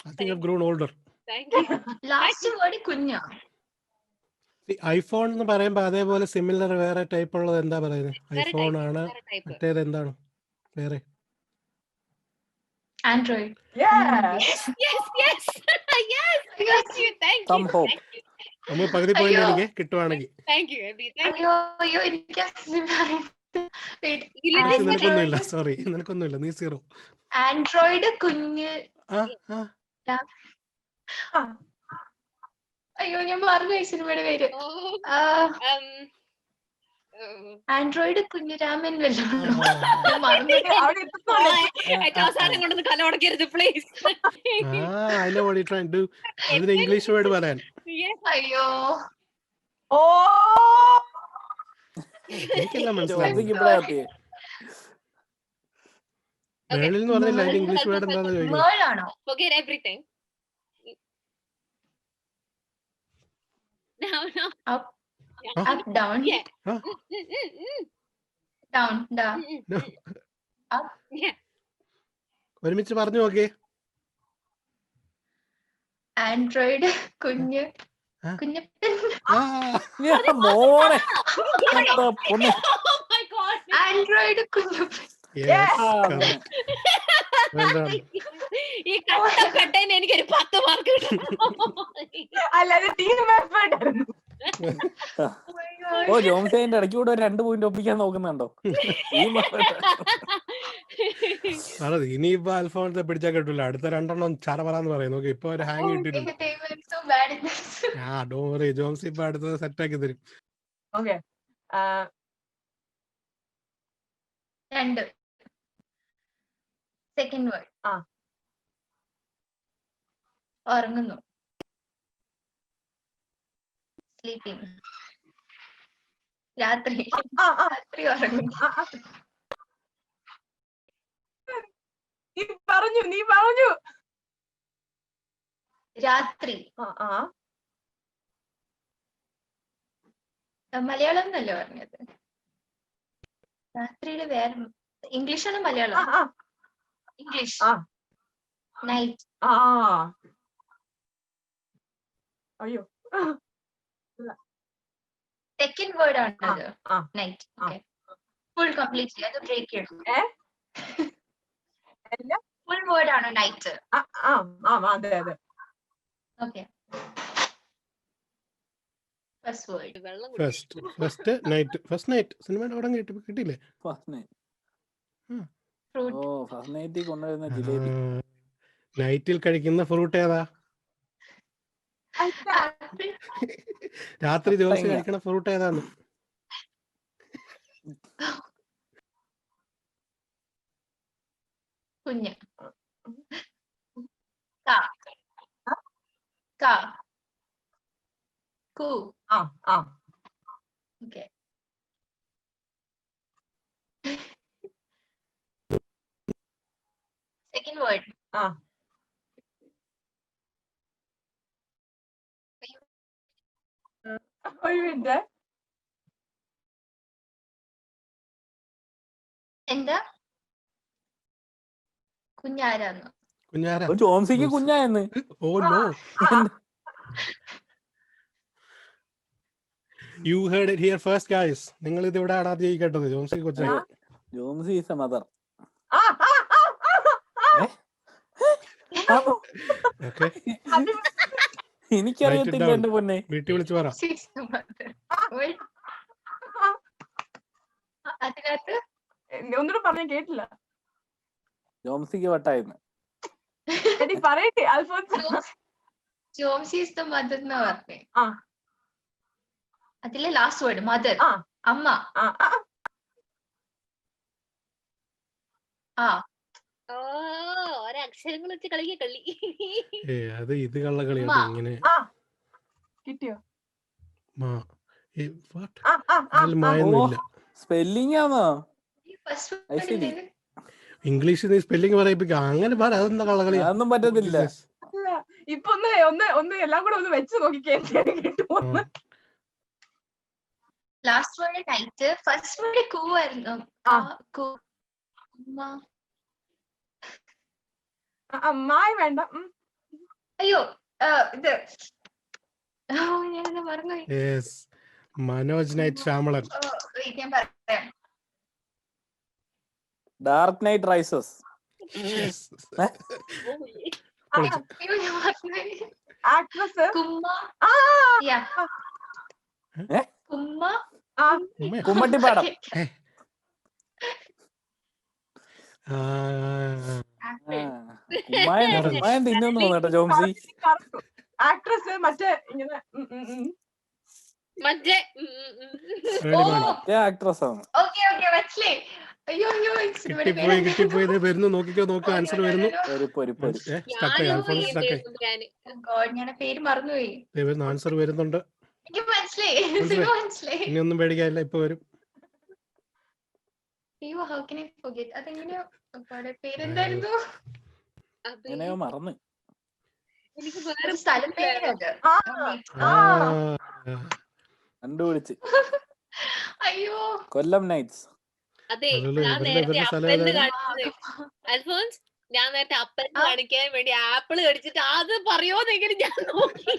I think I've grown older. Thank you. Last word കുഞ്ഞാ. ഐഫോൺ എന്ന് പറയുമ്പോ അതേപോലെ സിമിലർ വേറെ ടൈപ്പ് ഉള്ളത് എന്താ പറയുന്നത്? വേറെ ഐഫോൺ type, ആണ്. വേറെ type. മറ്റേത് എന്താണ് വേറെ? Android. Yes. Thank you. Some hope. നമ്മൾ പകുതി പോയിന്റ് എനിക്ക് കിട്ടുവാണെങ്കിൽ. Thank you, Abhi. Thank you. അയ്യോ എനിക്ക് നിനക്കൊന്നുമില്ല. സോറി നിനക്കൊന്നുമില്ല. നീ 0. ആൻഡ്രോയിഡ് കുഞ്ഞ്. അയ്യോ ഞാൻ മറന്നു സിനിമയുടെ പേര്. ആൻഡ്രോയിഡ് കുഞ്ഞിരാമൻ വല്ലതും മറന്നു. അവിടെ എത്തുന്നുണ്ട്. ഏറ്റവും അവസാനം കൊണ്ടൊന്ന് കല ഉടക്കരുത് please. I know what you're trying to do. അതിന് ഇംഗ്ലീഷ് വേർഡ് പറയാൻ. അയ്യോ ഓ എനിക്കെല്ലാം മനസ്സിലായി. ജോംസിക്ക് ഇപ്പഴാ എത്തിയേ. മേളിൽ എന്ന് പറഞ്ഞില്ല. അതിന്റെ ഇംഗ്ലീഷ് വേർഡ് എന്താണെന്ന് ചോദിക്കുന്നത്. മേളാണോ? Forget everything. No. Up, down. Yeah. Down. No. Up. Yeah. ഒരുമിച്ച് പറഞ്ഞു നോക്കേ. ആൻഡ്രോയിഡ് കുഞ്ഞ് കുഞ്ഞപ്പൻ. മോനെ എന്താ പൊന്നെ. Oh my God. Android Kunjappan. Yes, correct. Well done. ഈ കട്ടേന് എനിക്കൊരു 10 മാർക്ക് കിട്ടും. അല്ലാതെ ടീം എഫേർട്ട് ആയിരുന്നു. ഓ ജോംസേന്റെ ഇടയ്ക്ക് കൂടെ 2 പോയിന്റ് ഒപ്പിക്കാൻ നോക്കുന്നുണ്ടോ? ഇനിയിപ്പോ അൽഫോൺസെ പിടിച്ചാൽ കിട്ടില്ല. അടുത്ത 2 ചറപറാന്ന് പറയും. നോക്കി ഇപ്പൊ ഒരു ഹാങ് കിട്ടിയിട്ടുണ്ട്. Don't worry. ജോംസ് ഇപ്പൊ അടുത്തത് സെറ്റ് ആക്കി തരും. Okay 2 second word. ഉറങ്ങുന്നു. സ്ലീപ്പിംഗ്. രാത്രി ഉറങ്ങുന്നു. നീ പറഞ്ഞു രാത്രി. മലയാളം എന്നല്ലേ പറഞ്ഞത്? രാത്രിയുടെ വേറെ ഇംഗ്ലീഷാണ് മലയാളം? ഇംഗ്ലീഷ്. നൈറ്റ്. അയ്യോ സെക്കൻഡ് വേർഡ് ആണത്. നൈറ്റ്. ഓക്കെ ഫുൾ കംപ്ലീറ്റ്ലി അത് ബ്രേക്ക് ചെയ്യണം. ഫുൾ വേർഡ് ആണ് നൈറ്റ്. അതെ okay first word. First night സിനിമയുടെ അവിടെ കിട്ടിയില്ലേ? First night. ഫ്രൂട്ട്. ഓ ഫസ്റ്റ് നൈറ്റിൽ കൊണ്ടുവരുന്ന ജിലേബി. നൈറ്റിൽ കഴിക്കുന്ന ഫ്രൂട്ട് ഏതാ? ആപ്പിൾ. രാത്രി ജോംസി കപ്പങ്ങ. കഴിക്കണ ഫ്രൂട്ട് ഏതാന്ന്? കുഞ്ഞ്. കാ. കാ. കു. ഓക്കെ. Second word. ഒരു മിനിറ്റ്. എന്താ? കുഞ്ഞാരാന്ന്. കുഞ്ഞാര. ജോംസിക്ക് കുഞ്ഞായെന്ന്. Oh no. You heard it here first guys. നിങ്ങൾ ഇത് ഇവിടെ ആണ് ആദ്യം കേട്ടത്. ജോംസി കൊച്ചായി. Jomsy is a mother. Okay, എനിക്കറിയത്തില്ല എന്റെ പൊന്നെ. വീട്ടിൽ വിളിച്ചു പറ. അതിനകത്ത് ഒന്നുകൂടെ പറഞ്ഞ കേട്ടില്ല. ജോംസിക്ക് വട്ടായിരുന്നു. പറയട്ടെ Alphonse. Jomsy is the mother എന്ന് പറഞ്ഞേ. അതിലെ ലാസ്റ്റ് വേർഡ് മദർ. അമ്മ. ഒരക്ഷരങ്ങൾ വെച്ച് കളി. അത് ഇത് കള്ളക്കളി. ഉമ്മ. ഇങ്ങനെ കിട്ടിയോ? മായൊന്നുമില്ല. സ്പെല്ലിംഗ് ആണോ? ഫസ്റ്റ് അത് ശരി. വേർഡ് ഇംഗ്ലീഷിൽ നീ സ്പെല്ലിംഗ് പറയിപ്പിക്കാം. അങ്ങനെ പറ. അതെന്താ കള്ളക്കളിയാ? അതൊന്നും പറ്റത്തില്ല. അല്ല, ഇപ്പൊ ഒന്ന് എല്ലാം കൂടെ ഒന്ന് വെച്ച് നോക്കിക്കേ. Last word night. First word കൂ ആയിരുന്നു. കൂ. അമ്മ. മായ വേണ്ട. അയ്യോ ഇത് ഞാനെന്താ മറന്നുപോയി. Yes. മനോജ് നൈറ്റ് ശ്യാമളൻ. ഞാൻ പറയാം. Dark night rises. അയ്യോ ഞാൻ മറന്നുപോയി. ആക്ട്രസ് കുമ്മ. യാ. കുമ്മ. കുമ്മട്ടിപ്പാടം. കുമ്മായം തിന്നു കേട്ടോ ജോംസി. ആക്ട്രസ് മറ്റേ ഇങ്ങനെ മറ്റേ ആക്ട്രസ് ആണ്. ഓക്കെ ഓക്കെ മനസ്സിലായി. അയ്യോ അയ്യോ കിട്ടിപ്പോയി. വരുന്നു. നോക്കിക്കോ. ആൻസർ വരുന്നു. ഞാൻ പേര് മറന്നുപോയി. ആൻസർ വരുന്നുണ്ട്. എനിക്ക് മനസ്സിലായി. ഇനി ഒന്നും പേടിക്കാനില്ല. ഇപ്പൊ വരും. അയ്യോ ഹൗ കൻ ഐ ഫോർഗെറ്റ്. അതെങ്ങനെയാ പേരെന്തായിരുന്നു? എങ്ങനെയോ മറന്ന്. എനിക്ക് വേറെ സ്ഥലം പേരത്. കണ്ടുപിടിച്ച്. അയ്യോ കൊല്ലം നൈറ്റ്സ്. അതെ, അതല്ലേ, ഞാൻ ഇവരുടെ നേരത്തെ സ്ഥലം അപ്പന് ഏതാണ്? കാണിച്ചത് അൽഫോൻസ്. ഞാൻ നേരത്തെ അപ്പന് കാണിക്കാൻ വേണ്ടി ആപ്പിള് കടിച്ചിട്ട് അത് പറയോന്നെങ്കിലും ഞാൻ നോക്കി.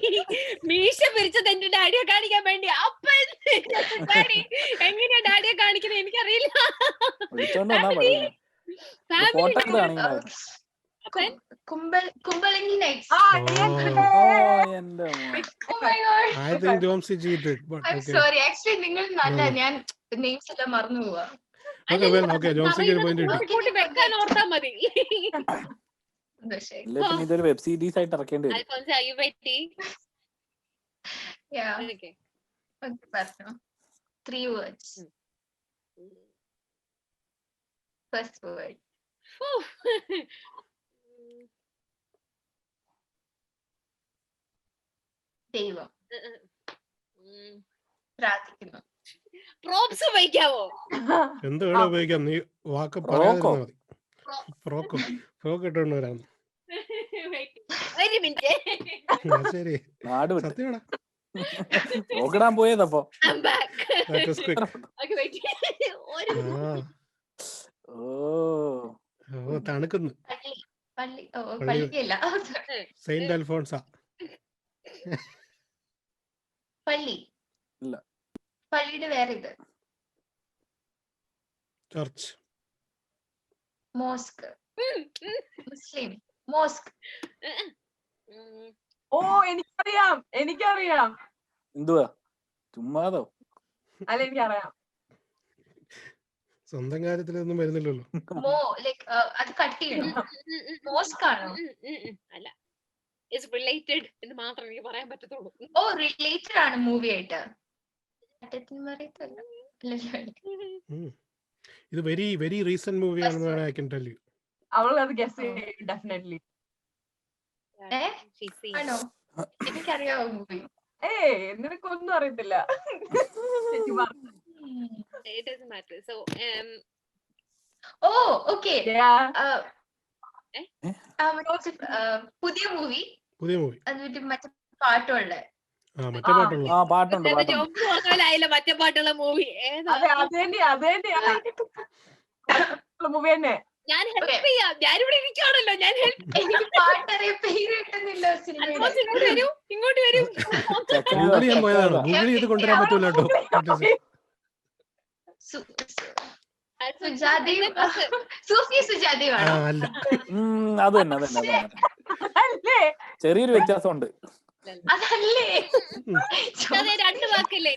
മീശ പിരിച്ചത് എന്റെ ഡാഡിയെ കാണിക്കാൻ വേണ്ടി. അപ്പൻ ഡാഡി എങ്ങനെയാ ഡാഡിയെ കാണിക്കുന്നത് എനിക്കറിയില്ല. വിളിച്ചോണ്ട് വന്നാ പറയുന്നത്. ഫോട്ടോ എടുത്ത് കാണിക്കണത്. കുമ്പളങ്ങി നൈറ്റ്സ്. എന്റെ I think Jomsi cheated, but I'm okay. sorry. Actually നിങ്ങൾ നല്ല No. ഞാൻ നെയിംസ് എല്ലാം മറന്നു പോവാ. Okay, well, okay. Jomsiക്ക് ഒരു point കിട്ടി. കൂട്ടി വെക്കാൻ ഓർത്താ മതി. ഇല്ലേ പിന്നെ ഇതൊരു വെബ് സീരീസ് ആയിട്ട് ഇറക്കേണ്ടി വരും. Alphons are you ready? Yeah. Okay. പറഞ്ഞു. 3 words. First word. ദൈവം. പ്രാർത്ഥിക്കുന്നു. പ്രോപ്സ് ഉപയോഗിക്കാവോ? എന്ത് വേണം ഉപയോഗിക്കാം. നീ വാക്ക് പറയാതിരുന്നാ മതി. ഫ്രോക്ക് ഇട്ടോണ്ട് വരാം. ഒരു മിനിറ്റ്. ശരി, നാട് വിട്ട് സത്യമാണോ? നോക്കിടാൻ പോയതപ്പോ. I'm back. That was quick. Okay, wait. ഒരു തണുക്കുന്നു. പള്ളി. ഓ പള്ളിയല്ല. സെയിന്റ് അൽഫോൺസ. പള്ളി. ഇല്ല. പള്ളിയുടെ വേറെ ഇത്. ചർച്ച്. മോസ്ക്. മുസ്ലിം. മോസ്ക്. ഓ എനിക്കറിയാം. എന്തുവാ ചുമ്മാതോ? അല്ല എനിക്കറിയാം. സ്വന്തം കാര്യത്തിലൊന്നും വരുന്നില്ലല്ലോ. മോ ലൈക് അത് കട്ട് ചെയ്യണം. മോസ്ക് ആണോ? അല്ല, ഇറ്റ്സ് റിലേറ്റഡ് എന്ന് മാത്രം എനിക്ക് പറയാൻ പറ്റത്തുള്ളൂ. ഓ റിലേറ്റഡ് ആണ് മൂവി ആയിട്ട്. ഇത് വെരി വെരി റീസെന്റ് മൂവി ആണെന്ന് വേണേ ഐ കൻ ടെൽ യു. അവൾ അത് ഗസ് ചെയ്യും ഡെഫിനറ്റ്ലി. ആണോ? എനിക്കറിയാവോ മൂവി? നിനക്കൊന്നും അറിയത്തില്ല. It doesn't matter. So, oh okay. പുതിയ മൂവി പുതിയ മൂവി എന്നിട്ട് മറ്റേ പാട്ടുള്ള മറ്റേ പാട്ടുള്ള പാട്ടുണ്ട് പാട്ടുണ്ട്. ജോബ് പറഞ്ഞാലായില്ല മറ്റേ പാട്ടുള്ള മൂവി ഏതാ? മൂവി തന്നെ. ഞാൻ ഹെൽപ്പ് ചെയ്യാം. ഞാനിവിടെ ഇരിക്കുകയാണല്ലോ. ഞാൻ ഹെൽപ്പ് എനിക്ക് പാട്ടറിയ പേര് കിട്ടുന്നില്ല സിനിമയുടെ. ഇങ്ങോട്ട് വരൂ, ഇങ്ങോട്ട് വരൂ. ഗൂഗിൾ ചെയ്യാൻ പോയതാണ്. ഗൂഗിൾ ചെയ്ത് കൊണ്ടുവരാൻ പറ്റൂല കേട്ടോ. സുജാദേവ്, സൂഫി സുജാദേവ് ആണോ? അല്ല, അത് തന്നെ അത് തന്നെ അത് തന്നെ. ചെറിയൊരു വ്യത്യാസമുണ്ട്. അതല്ലേ? അതെ, രണ്ട് വാക്കല്ലേ.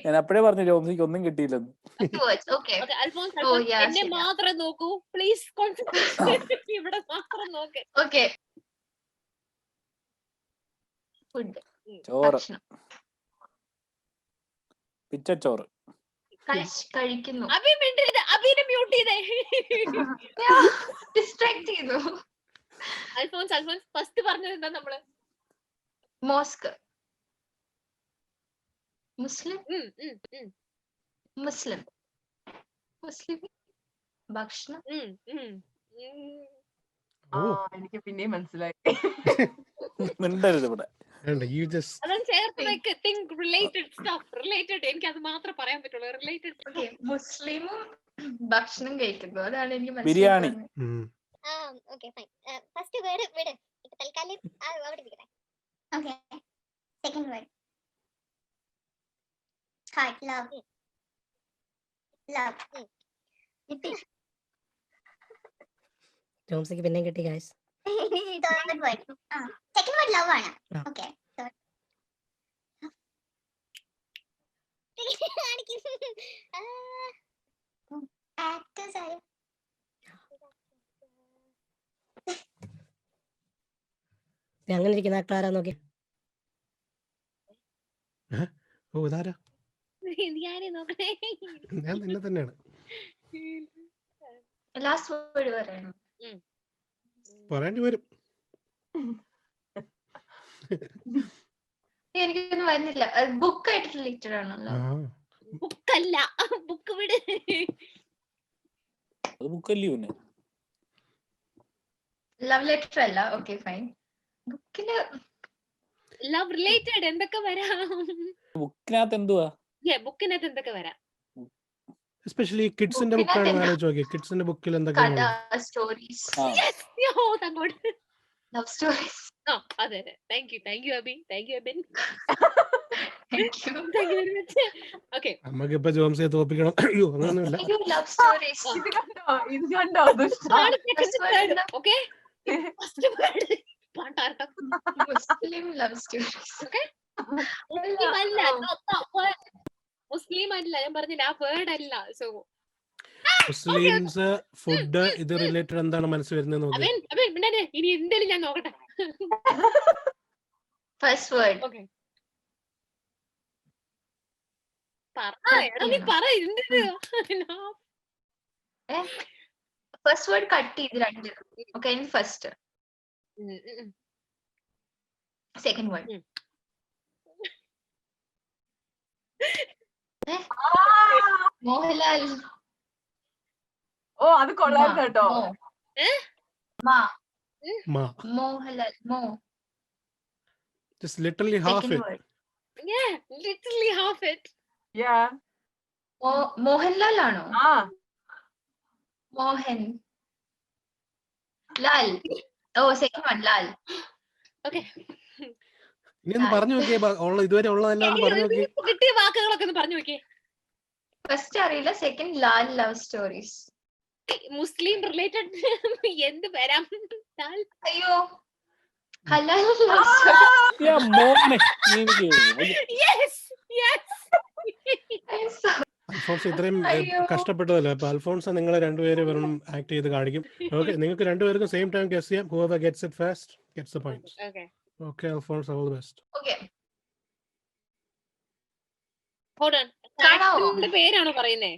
ഞാൻ അപ്പഴേ പറഞ്ഞു ജോംസിക്ക് ഒന്നും കിട്ടിയില്ലെന്ന്. ഓക്കെ അൽഫോൻസ്, Oh, yeah, എന്നെ ശരിയാ. മാത്രം നോക്കൂ പ്ലീസ്. കോൺസെൻട്രേറ്റ് ഇവിടെ മാത്രം നോക്ക്. ഓക്കെ. ഫുഡ്, ചോറ്, ഭക്ഷണം, പിച്ചച്ചോറ്. കഴിക്കുന്നു. അഭി മിണ്ടരുത്. അഭിനെ മ്യൂട്ട് ചെയ്തേ. ഡിസ്ട്രാക്ട് ചെയ്തു. അൽഫോൻസ് ഫസ്റ്റ് പറഞ്ഞത് എന്താ നമ്മള്? മോസ്ക്, മുസ്ലിം, മുസ്ലിം, മുസ്ലിം, ഭക്ഷണം. എനിക്ക് പിന്നെയും മനസ്സിലായി. മിണ്ടരുത് ഇവിടെ. you just അതാണ് ചേർത്ത് വെക്ക്. Think related stuff. റിലേറ്റഡ്, എനിക്ക് അത് മാത്രം പറയാൻ പറ്റുള്ളൂ. റിലേറ്റഡ്. ഓക്കെ, മുസ്ലിമും ഭക്ഷണം കഴിക്കുന്നു, അതാണ് എനിക്ക് biryani. Okay fine. First word വിട്. ഇപ്പൊ തൽക്കാലം അവിടെ ഇരിക്കട്ടെ. Okay, second word heart. Love. Love കിട്ടി. ജോംസിക്ക് പിന്നെ കിട്ടി guys. Third word second word love ആണ്. ഓക്കെ, ആക്ടേഴ്സ് ആയ അങ്ങനെ ഇരിക്കുന്ന ആക്ടർ ആരാ നോക്കി. ഇതാരാ? ഞാനേ നോക്കണേ. ഞാൻ നിന്നെ തന്നെയാണ്. ലാസ്റ്റ് വേർഡ് പറയണം. പറയേണ്ടി വരും. എനിക്കൊന്നും വരുന്നില്ല. ബുക്ക് ആയിട്ട് റിലേറ്റഡ് ആണല്ലോ. ബുക്കല്ല, ബുക്ക് വിട്. അത് ബുക്കല്ലേ പിന്നെ. ലവ് ലെറ്റർ അല്ല. Okay fine. ബുക്കില് ലവ് റിലേറ്റഡ് എന്തൊക്കെ വരാം? ബുക്കിനകത്ത് എന്തുവാ? ബുക്കിനകത്ത് എന്തൊക്കെ വരാം? എസ്പെഷ്യലി കിഡ്സിന്റെ ബുക്കാണ് ആലോചിച്ച് നോക്കി. കിഡ്സിന്റെ ബുക്കിൽ എന്തൊക്കെയാണ്? കഥ, സ്റ്റോറീസ്, ലവ് സ്റ്റോറീസ്. അതെ അതെ. Thank you Abhi. Thank you Abin. Thank you very much. Okay, നമുക്കിപ്പോ ജോംസിയെ തോപ്പിക്കണം. അയ്യോ അങ്ങനൊന്നുമില്ല. Love stories. ഇത് കണ്ടോ ഓക്കെ. ഫസ്റ്റ് വേർഡ് പാട്ടാട്ടം. Muslim love stories. Okay, Muslim അല്ല. മുസ്ലിം അല്ല, ഞാൻ പറഞ്ഞില്ല ആ വേർഡ് അല്ല. സോ മുസ്ലിംസ്, ഫുഡ്, ഇത് റിലേറ്റഡ് എന്താണ് മനസ്സിൽ വരുന്നത് നോക്കി. ഇനി എന്തെങ്കിലും ഞാൻ നോക്കട്ടെ. First word. ഓക്കെ, നീ പറ. ഫസ്റ്റ് വേർഡ് കട്ട് ചെയ്ത് രണ്ട്. Okay, first second word. Mohanlal. ഓ അത് കൊള്ളായിരുന്നു കേട്ടോ. മോഹൻലാൽ. മോ. Just literally half Second it. word. Yeah, literally half it. Yeah. Mohanlal ആണോ? മോഹൻ ലാൽ. ഓ സെക്കൻഡ് വൺ ലാൽ. ഓക്കെ, ഇനി ഒന്ന് പറഞ്ഞു നോക്കിയേ. ഇതുവരെ ഉള്ളതെല്ലാം പറഞ്ഞു നോക്കി. കിട്ടിയ വാക്കുകളൊക്കെ ഒന്ന് പറഞ്ഞു നോക്കിയേ. ഫസ്റ്റ് അറിയില്ല. Second Lal love stories. Muslim related എന്ത് വരാം? അയ്യോ, ഹലാൽ അൽഫോൺസ് ഇത്രയും അയ്യോ. കഷ്ടപ്പെട്ടതല്ലേ, അപ്പൊ അൽഫോൺസ് നിങ്ങളെ രണ്ടുപേരും വെറും ആക്ട് ചെയ്ത് കാണിക്കും. ഓക്കെ, നിങ്ങൾക്ക് രണ്ടുപേർക്കും സെയിം ടൈം ഗസ് ചെയ്യാം. whoever gets it first gets the points. Okay. Okay, Alphonse, all the best. Okay. Hold on. കാണാവോ? ആക്ടറിന്റെ പേരാണോ പറയുന്നേ?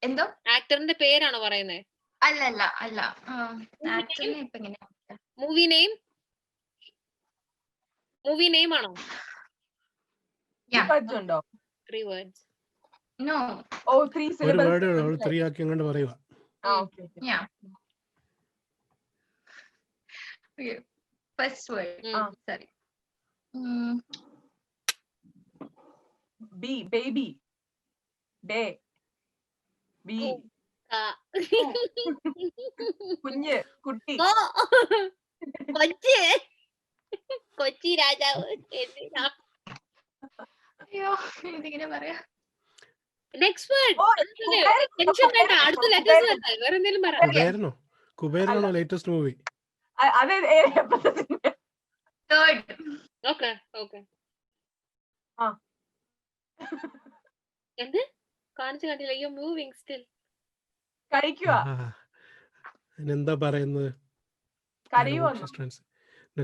എന്തോ? ആക്ടറിന്റെ പേരാണോ പറയുന്നേ? അല്ല. ആക്ടറിനെ ഇപ്പൊ എങ്ങനെ? Movie name? മൂവി നെയിം ആണോ? Yeah. words ഉണ്ടോ? 3 words. No. ഓ 3 ഒരു syllables. വേർഡ് 3 ആക്കി അങ്ങോട്ട് പറയുക. Okay. Yeah. Okay. First word. Sorry. B, baby. Day. B. കുഞ്ഞ്, കുട്ടി. കൊച്ചി രാജാവ്. അയ്യോ, എന്തിങ്ങനെ പറയാ? Next word. ഓ, ടെൻഷൻ വേണ്ട, അടുത്ത ലെറ്റേഴ്സ് വേണ്ട, വേറെ എന്തെങ്കിലും പറ. കുബേരനാണോ ലേറ്റസ്റ്റ് മൂവി? അതെ, Third. ഓക്കെ. ആ. എന്ത് കാണിച്ചു കണ്ടില്ല? You moving still. കഴിക്കുക. എന്താ പറയുന്നത്? കരയുവോ?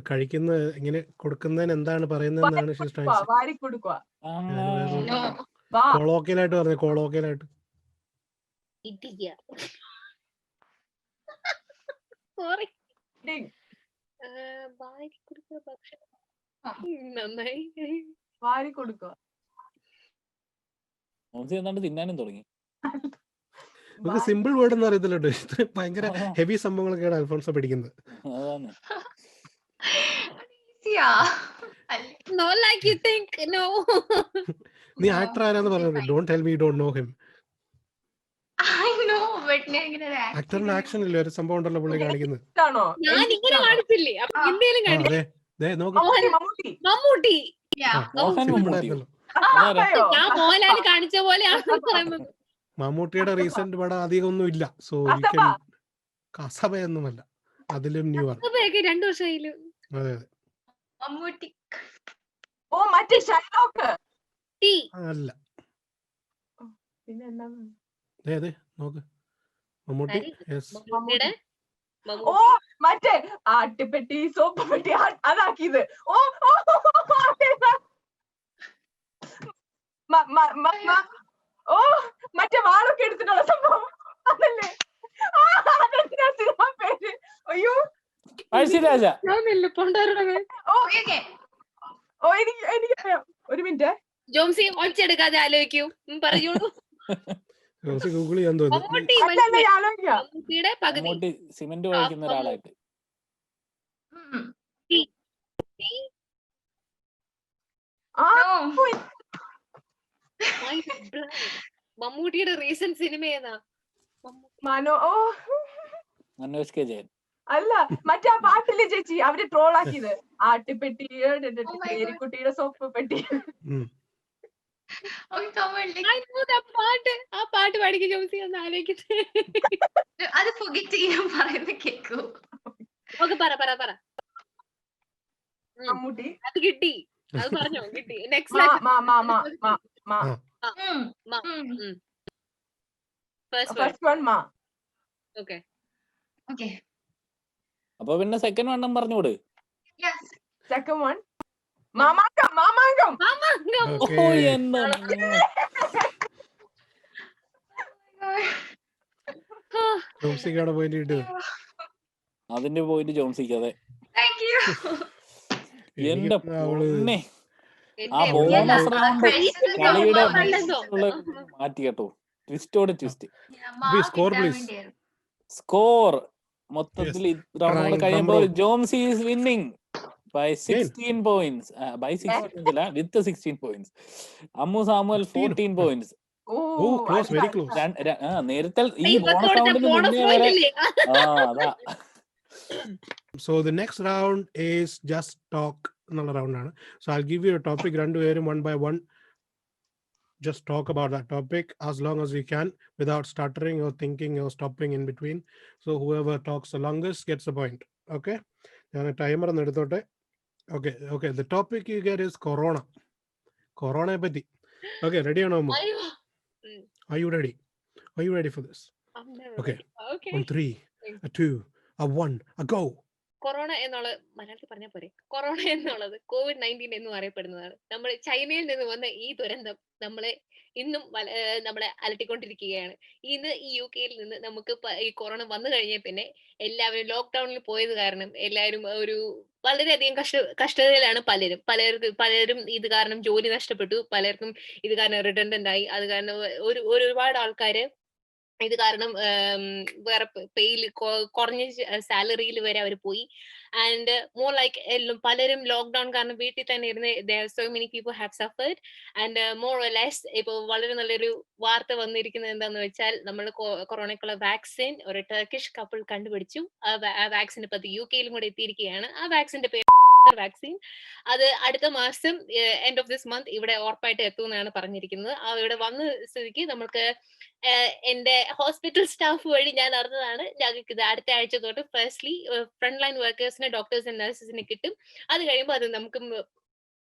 കഴിക്കുന്ന ഇങ്ങനെ കൊടുക്കുന്നതിന് എന്താണ് പറയുന്നതെന്നാണ് വാരി കൊടുക്കുക. കൊളോക്കിയലായിട്ട് പറഞ്ഞു. കൊളോക്കിയലായിട്ട് സോറി. നന്നായി. വാരി കൊടുക്കുക. എന്താണ്ട് തിന്നാനും തുടങ്ങി. നമുക്ക് സിമ്പിൾ വേർഡ് ഒന്നും അറിയത്തില്ലോ. ഇത്ര ഭയങ്കര ഹെവി സംഭവങ്ങളൊക്കെയാണ് അൽഫോൺസോ പഠിക്കുന്നത്. അതാണ്. No, like you think. No. നീ ആക്ടർ ആരാന്ന് പറഞ്ഞത്? Don't tell me you don't know him. I know, but ഞാൻ ഇങ്ങനെ ഒരു ആക്ടറിന് ആക്ഷൻ ഇല്ല, ഒരു സംഭവം ഉണ്ടല്ലോ പുള്ളി കാണിക്കുന്നത്. ഞാൻ ഇങ്ങനെ കാണിച്ചില്ലേ? അപ്പൊ ഇന്ത്യയിലും കാണിച്ചു. മമ്മൂട്ടി. ഞാൻ മോഹൻലാൽ കാണിച്ച പോലെയാണ് പറയുന്നത്. മമ്മൂട്ടിയുടെ റീസെന്റ് പടം അധികം ഒന്നും ഇല്ല. സോ കസബയൊന്നുമല്ല, അതിലും ന്യൂ ആണ്. 2 വർഷമായില്ല. അതെ. മമ്മൂട്ടി. ഓ, മറ്റേ ഷൈലോക്ക് അല്ല. പിന്നെ എന്താണ്? അതെ, നോക്ക്. മമ്മൂട്ടി. ഓ, മറ്റേ ആട്ടുപെട്ടി, സോപ്പ് പെട്ടി, അതാക്കിയത്. ഓ, ഓ, മറ്റേ വാളൊക്കെ എടുത്തിട്ടുള്ള സംഭവം അതല്ലേ? സിനിമ പേര്. അയ്യോ, പഴശ്ശിരാജ. ഓ, എനിക്കറിയാം. ഒരു മിനിറ്റ്. ജോംസി ഒച്ചെടുക്കാതെ ആലോചിക്കൂ. പറഞ്ഞോളൂ. ഗൂഗിൾ ചെയ്യാൻ തോന്നുന്നു. മമ്മൂട്ടിയുടെ പകുതി. മമ്മൂട്ടി സിമന്റ് ഒഴിക്കുന്ന ഒരാളായിട്ട്. മമ്മൂട്ടിയുടെ റീസെന്റ് സിനിമ ഏതാ? മനോജ് കെ ജയൻ. അല്ല, മറ്റേ ആ പാട്ടില്ലേ ചേച്ചി, അവര് ട്രോൾ ആക്കിയത്. ആട്ടുപെട്ടി, ഏരിക്കുട്ടിയുടെ സോപ്പ് പെട്ടി. ആ പാട്ട് പാടിക്കും ജോംസി, ഒന്ന് ആലോചിക്കട്ടെ. അത് പറയുന്ന കേക്കൂ. ഓക്കെ, പറ. മമ്മൂട്ടി. അത് കിട്ടി, അത് പറഞ്ഞോ, കിട്ടി. നെക്സ്റ്റ് ഫസ്റ്റ് വൺ മാ. ഓക്കെ. അപ്പൊ പിന്നെ സെക്കൻഡ് വണ്ണം പറഞ്ഞോട്. Second one Mamangam. അതിന്റെ പോയിന്റ് ജോംസിക്ക്. അതെ, എന്റെ പൊന്നേ, ആ ബോണസ് റൗണ്ട് കളിയുടെ മാറ്റി കേട്ടോ. ട്വിസ്റ്റോടെ ട്വിസ്റ്റ്. സ്കോർ മൊത്തത്തിൽ റൗണ്ട് കഴിയുമ്പോൾ Jomsy is winning by 16 points. By 16 അല്ല, with 16 points. Ammu Samuel 14 points. Oh, close, very close. നേരത്തെ ഈ ബോണസ് റൗണ്ടിന് മുന്നേ വരെ. അതാ. So the next round is just talk എന്നുള്ള റൗണ്ടാണ്. So I'll give you a topic, രണ്ടുപേരും one by one just talk about that topic as long as you can without stuttering or thinking or stopping in between. So whoever talks the longest gets a point. Okay, ഞാൻ timer ഒന്ന് എടുത്തോട്ടെ. Okay, the topic you get is corona. കൊറോണയെ പറ്റി. Okay, ready ആണോ? Are you ready? Are you ready for this? I'm never Okay. ready. Okay. On 3, a 2, a 1, a go. Corona എന്നുള്ളത് മലയാളത്തിൽ പറഞ്ഞാൽ പോരെ. കൊറോണ എന്നുള്ളത് COVID-19 എന്നും അറിയപ്പെടുന്നതാണ്. നമ്മൾ ചൈനയിൽ നിന്ന് വന്ന ഈ ദുരന്തം നമ്മളെ ഇന്നും നമ്മളെ അലട്ടിക്കൊണ്ടിരിക്കുകയാണ്. ഇന്ന് ഈ UK-യിൽ നിന്ന് നമുക്ക് ഈ കൊറോണ വന്നു കഴിഞ്ഞ പിന്നെ എല്ലാവരും ലോക്ക്ഡൌണിൽ പോയത് കാരണം എല്ലാവരും ഒരു വളരെയധികം കഷ്ടതയിലാണ് പലരും ഇത് കാരണം ജോലി നഷ്ടപ്പെട്ടു, പലർക്കും ഇത് കാരണം റിഡൻഡന്റ് ആയി, അത് കാരണം ഒരുപാട് ആൾക്കാര് ഇത് കാരണം വേറെ പേയിൽ കുറഞ്ഞ സാലറിയിൽ വരെ അവർ പോയി. ആൻഡ് മോർ ലൈക്ക് പലരും ലോക്ക്ഡൌൺ കാരണം വീട്ടിൽ തന്നെ ഇരുന്ന് so many people have suffered. And more or less ഇപ്പൊ വളരെ നല്ലൊരു വാർത്ത വന്നിരിക്കുന്നത് എന്താന്ന് വെച്ചാൽ നമ്മൾ കൊറോണയ്ക്കുള്ള വാക്സിൻ ഒരു ടർക്കിഷ് കപ്പിൾ കണ്ടുപിടിച്ചു. ആ വാക്സിൻ ഇപ്പൊ UK-യിലും കൂടെ എത്തിയിരിക്കുകയാണ്. ആ വാക്സിന്റെ പേര് വാക്സിൻ. അത് അടുത്ത മാസം എൻഡ് ഓഫ് ദിസ് മന്ത് ഇവിടെ ഉറപ്പായിട്ട് എത്തുമെന്നാണ് പറഞ്ഞിരിക്കുന്നത്. ഇവിടെ വന്ന സ്ഥിതിക്ക് നമുക്ക് എന്റെ ഹോസ്പിറ്റൽ സ്റ്റാഫ് വഴി ഞാൻ അറിഞ്ഞതാണ്, ഞങ്ങൾക്ക് ഇത് അടുത്ത ആഴ്ച തൊട്ട് ഫസ്റ്റ്ലി ഫ്രണ്ട് ലൈൻ വർക്കേഴ്സിന്, ഡോക്ടേഴ്സ് ആൻഡ് നഴ്സസിന് കിട്ടും. അത് കഴിയുമ്പോൾ അത് നമുക്ക്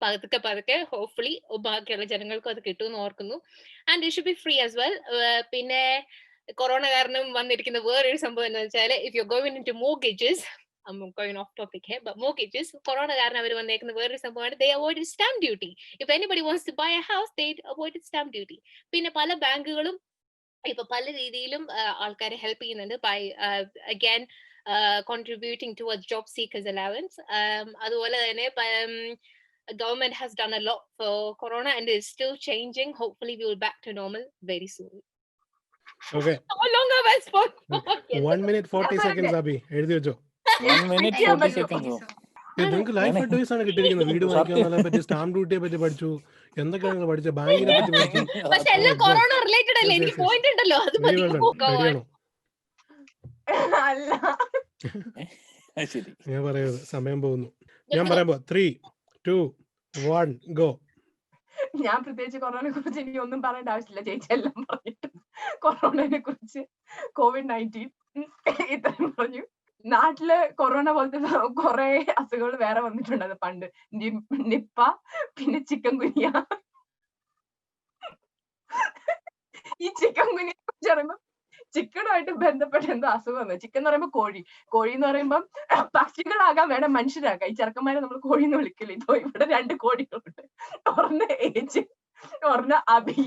പതുക്കെ ഹോപ്പ്ഫുള്ളി ബാക്കിയുള്ള ജനങ്ങൾക്കും അത് കിട്ടുമെന്ന് ഓർക്കുന്നു. And it should be free as well. പിന്നെ കൊറോണ കാരണം വന്നിരിക്കുന്ന വേറൊരു സംഭവം എന്താ വെച്ചാൽ, if you going into mortgages, I'm going off topic here, but mortgages, corona കാരണം അവർ വന്നേക്കുന്ന വേറൊരു സംഭവമാണ്, they avoided stamp duty. If anybody wants to buy a house, they avoided stamp duty. പിന്നെ പല ബാങ്കുകളും ഇപ്പൊ പല രീതിയിലും ആൾക്കാരെ ഹെൽപ്പ് ചെയ്യുന്നുണ്ട് by again contributing towards job seekers allowance. അതുപോലെ തന്നെ government has done a lot for corona and is still changing. Hopefully we will back to normal very soon. Okay. How long have I spoken? 1 minute 40 seconds, Abhi. എഴുതി വെച്ചോ. 1 minute 40 seconds. നിങ്ങൾക്ക് life advice ആണ് കിട്ടിയിരിക്കുന്നത്. വീട് വാങ്ങിക്കുന്നതിനെ പറ്റി, stamp ഡ്യൂട്ടിയെ പറ്റി പഠിച്ചു, എന്തൊക്കെയാണ് പഠിച്ചത്, ബാങ്കിനെ പറ്റി പഠിച്ചു. പക്ഷെ എല്ലാം കൊറോണ റിലേറ്റഡ് അല്ലേ? എനിക്ക് പോയിന്റ് ഉണ്ടല്ലോ, അത് മതി. റെഡിയാണോ? അല്ല, ശരി, ഞാൻ പറയുന്നത് സമയം പോകുന്നു. ഞാൻ പറയുമ്പോ 3, 2, 1 ഗോ. ഞാൻ പ്രത്യേകിച്ച് കൊറോണയെ കുറിച്ച് എനിക്ക് ഒന്നും പറയേണ്ട ആവശ്യമില്ല, ചേച്ചിയെല്ലാം പറഞ്ഞിട്ട്. കൊറോണയെ കുറിച്ച് COVID-19 ഇത്രയും പറഞ്ഞു. നാട്ടില് കൊറോണ പോലത്തെ കുറെ അസുഖങ്ങൾ വേറെ വന്നിട്ടുണ്ട് പണ്ട്. നിപ്പ, പിന്നെ ചിക്കൻ ഗുനിയ. ഈ ചിക്കൻ ഗുനിയെ കുറിച്ച് പറയുമ്പോ ചിക്കനുമായിട്ട് ബന്ധപ്പെട്ട എന്തോ അസുഖം. ചിക്കൻ എന്ന് പറയുമ്പോ കോഴി എന്ന് പറയുമ്പം പക്ഷികളാകാൻ വേണം മനുഷ്യരാകാം. ഈ ചെറുക്കന്മാരെ നമ്മൾ കോഴി എന്ന് വിളിക്കില്ല. ഇതോ ഇവിടെ 2 കോഴികളുണ്ട്, ഒരെണ്ണം ഏജ്, ഒരെണ്ണം അഭി.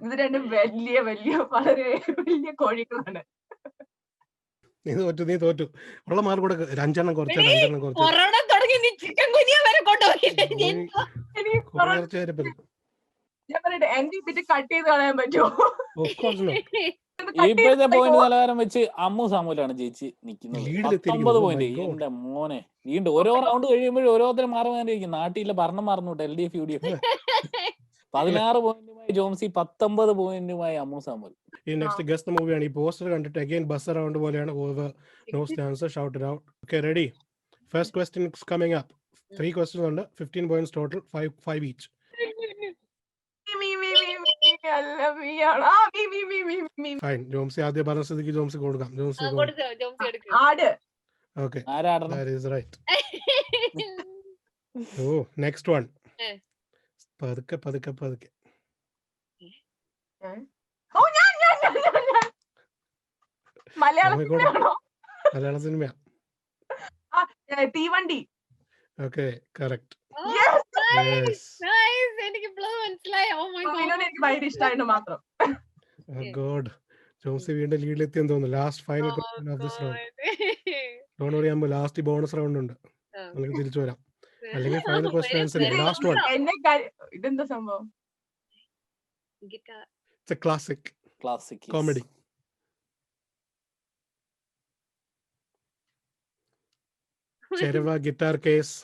ഇത് 2 വലിയ വളരെ വലിയ കോഴികളാണ്. നീ തോറ്റു. ഉള്ള മാർക്ക് കൂടെ 5 കുറച്ച്. കൊറോണ തുടങ്ങി നീ ചിക്കൻ ഗുനിയ വരെ കൊണ്ടുപോയില്ലേ? ഞാൻ പറയട്ടെ, എന്റെ പിറ്റ് കട്ട് ചെയ്ത് കളയാൻ പറ്റുമോ? ഇപ്പോഴത്തെ പോയിന്റ് നിലവാരം വെച്ച് അമ്മു സാമുലാണ് ജയിച്ച് നിൽക്കുന്നത്. 19 പോയിന്റ്. എന്റെ മോനെ, വീണ്ടും ഓരോ റൗണ്ട് കഴിയുമ്പോഴും ഓരോരുത്തരും മാറിയിരിക്കും. നാട്ടിലെ ഭരണം മാറുന്നു. LDF UDF 16 പോയിന്റുമായി ജോംസി, 19 പോയിന്റുമായി അമ്മു സാമുൽ. ഈ നെക്സ്റ്റ് ഗസ്റ്റ് മൂവിയാണ്. ഈ പോസ്റ്റർ കണ്ടിട്ട് അഗൈൻ ബസ് അറൗണ്ട് പോലെയാണ്. Over no stance shout it out. Okay, ready? First question is coming up. 3 questions ഉണ്ട്, 15 points total, 5 each. Fine. Jomsy ആദ്യം പറഞ്ഞ സ്ഥിതിക്ക് ജോംസി കൊടുക്കാം. ജോംസി ആട്. ഓക്കേ, ആരാടണം? that is right. ഓ, നെക്സ്റ്റ് വൺ. പതുക്കെ. മലയാള സിനിമയാ. തീവണ്ടി. Okay, correct. എനിക്ക് മനസ്സിലായി. എനിക്ക് ഭയങ്കര ഇഷ്ടമായിരുന്നു മാത്രം. ജോംസി വീണ്ടും ലീഡിലെത്തിയെന്ന് തോന്നുന്നു. Last final question of this round. Don't worry, ആകുമ്പോൾ ലാസ്റ്റ് ബോണസ് റൗണ്ട് ഉണ്ട്, നമുക്ക് തിരിച്ചു വരാം. അല്ലെങ്കിൽ final question answer. Last one. ഇതെന്താ സംഭവം? It's a classic comedy. ചെരവ ഗിറ്റാർ കേസ്.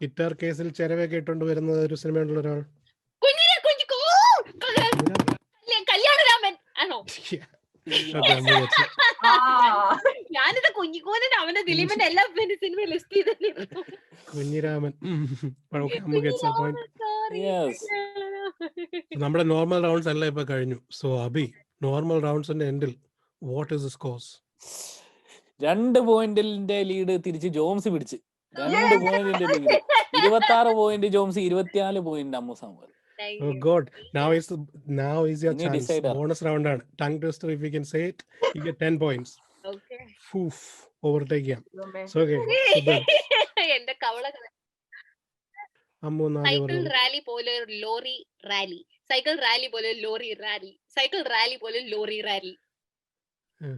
ഗിറ്റാർ കേസിൽ ചെരവയൊക്കെ ഇട്ടുകൊണ്ട് വരുന്നത് ഒരു സിനിമയുള്ള ഒരാൾ. കല്യാണരാമൻ ആണോ? ഞാനിത് കുഞ്ഞിക്കോനൻ, അവന്റെ ദിലീപിന്റെ എല്ലാ സിനിമ ലിസ്റ്റ് ചെയ്തിരുന്നു. കുഞ്ഞിരാമൻ. നമ്മുടെ നോർമൽ റൗണ്ട്സ് എല്ലാം ഇപ്പൊ കഴിഞ്ഞു. സോ അബി, നോർമൽ റൗണ്ട്സിന്റെ എൻഡിൽ വാട്ട് ഈസ് ദി സ്കോർസ്? 2 പോയിന്റിന്റെ ലീഡ് തിരിച്ച് ജോംസ് പിടിച്ച്. 2 പോയിന്റിന്റെ lead. 26 point Jomsy, 24 point Ammu Samuel. Thank Oh you. God, now is your ഇനി chance. decider. Bonus round ആണ്. Tongue twister, if you can say it, you get 10 points. Okay. Oof, overtake ചെയ്യാം. ദൈവമേ. So okay, super. എന്റെ കവള അമ്മു ഒന്ന് ആദ്യം cycle പറഞ്ഞോളൂ. Rally പോലെ ഒരു ലോറി റാലി, സൈക്കിൾ റാലി പോലെ ഒരു ലോറി റാലി, സൈക്കിൾ റാലി പോലെ ഒരു ലോറി റാലി. ഉം.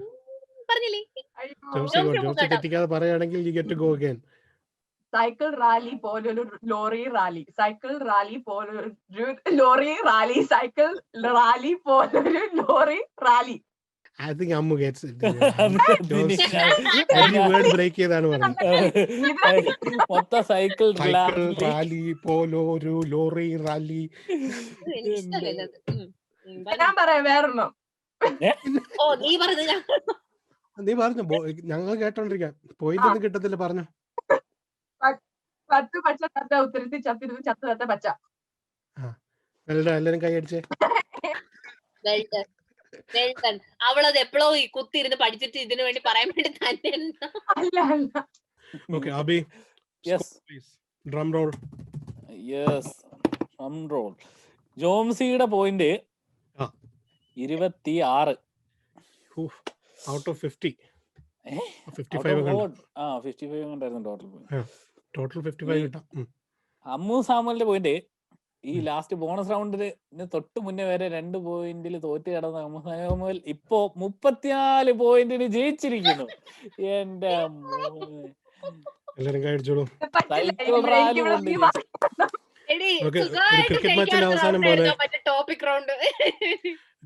പറഞ്ഞില്ലേ? അയ്യോ. ജോംസി തെറ്റിക്കാതെ പറയുകയാണെങ്കിൽ you get to go again. Cycle rally പോലൊരു ലോറി റാലി, സൈക്കിൾ റാലി പോലൊരു ലോറി റാലി, സൈക്കിൾ റാലി പോലൊരു lorry rally. I think Ammu gets it. അതിന് Every word break ചെയ്താണ് പറഞ്ഞത്. മൊത്തം സൈക്കിൾ സൈക്കിൾ റാലി പോലോ ഒരു ലോറി റാലി. എനിക്കിഷ്ടമല്ല ഇത്. ഞാൻ പറയാം വേറൊന്നും. ഓ നീ പറഞ്ഞത് ഞാൻ നീ പറഞ്ഞു ഞങ്ങൾ കേട്ടോണ്ടിരിക്കാം. പോയിന്റ് ഒന്നും കിട്ടത്തില്ല, പറഞ്ഞു. 10 പച്ച തത്ത ഉത്തരത്തിൽ ചത്തിരുന്ന് ചത്ത തത്ത പച്ച. എല്ലാരും കൈ അടിച്ചേ. Well done well done. അവളത് എപ്പോഴോ ഈ കുത്തിയിരുന്ന് പഠിച്ചിട്ട് ഇതിനു വേണ്ടി പറയാൻ വേണ്ടി തന്നെ. അല്ല അല്ല. Okay, Abhi. Yes. Score, please. Drum roll. Yes, drum roll. ജോംസിയുടെ പോയിന്റ് ആ. 26. Oof. Out of 50. ഏ? 55 കണ്ടു. 55 ഉണ്ടായിരുന്നു ടോട്ടൽ പോയിന്റ്. Total 55 കിട്ടാം. അമ്മു സാമുവലിന്റെ പോയിന്റ് ഈ ലാസ്റ്റ് ബോണസ് റൗണ്ടിന് തൊട്ട് മുന്നേ വരെ 2 പോയിന്റിൽ തോറ്റ് കിടന്ന അമ്മു സാമുവൽ ഇപ്പോ 34 പോയിന്റിന് ജയിച്ചിരിക്കുന്നു. എന്റെ മോനെ. എല്ലാരും കൈ അടിച്ചോളൂ. സൈക്കിൾ റാലി കൊണ്ട് എടി Okay, സുഖമായിട്ട് cricket match ന്റെ അവസാനം പോലെ. മറ്റേ ടോപ്പിക് റൗണ്ട്.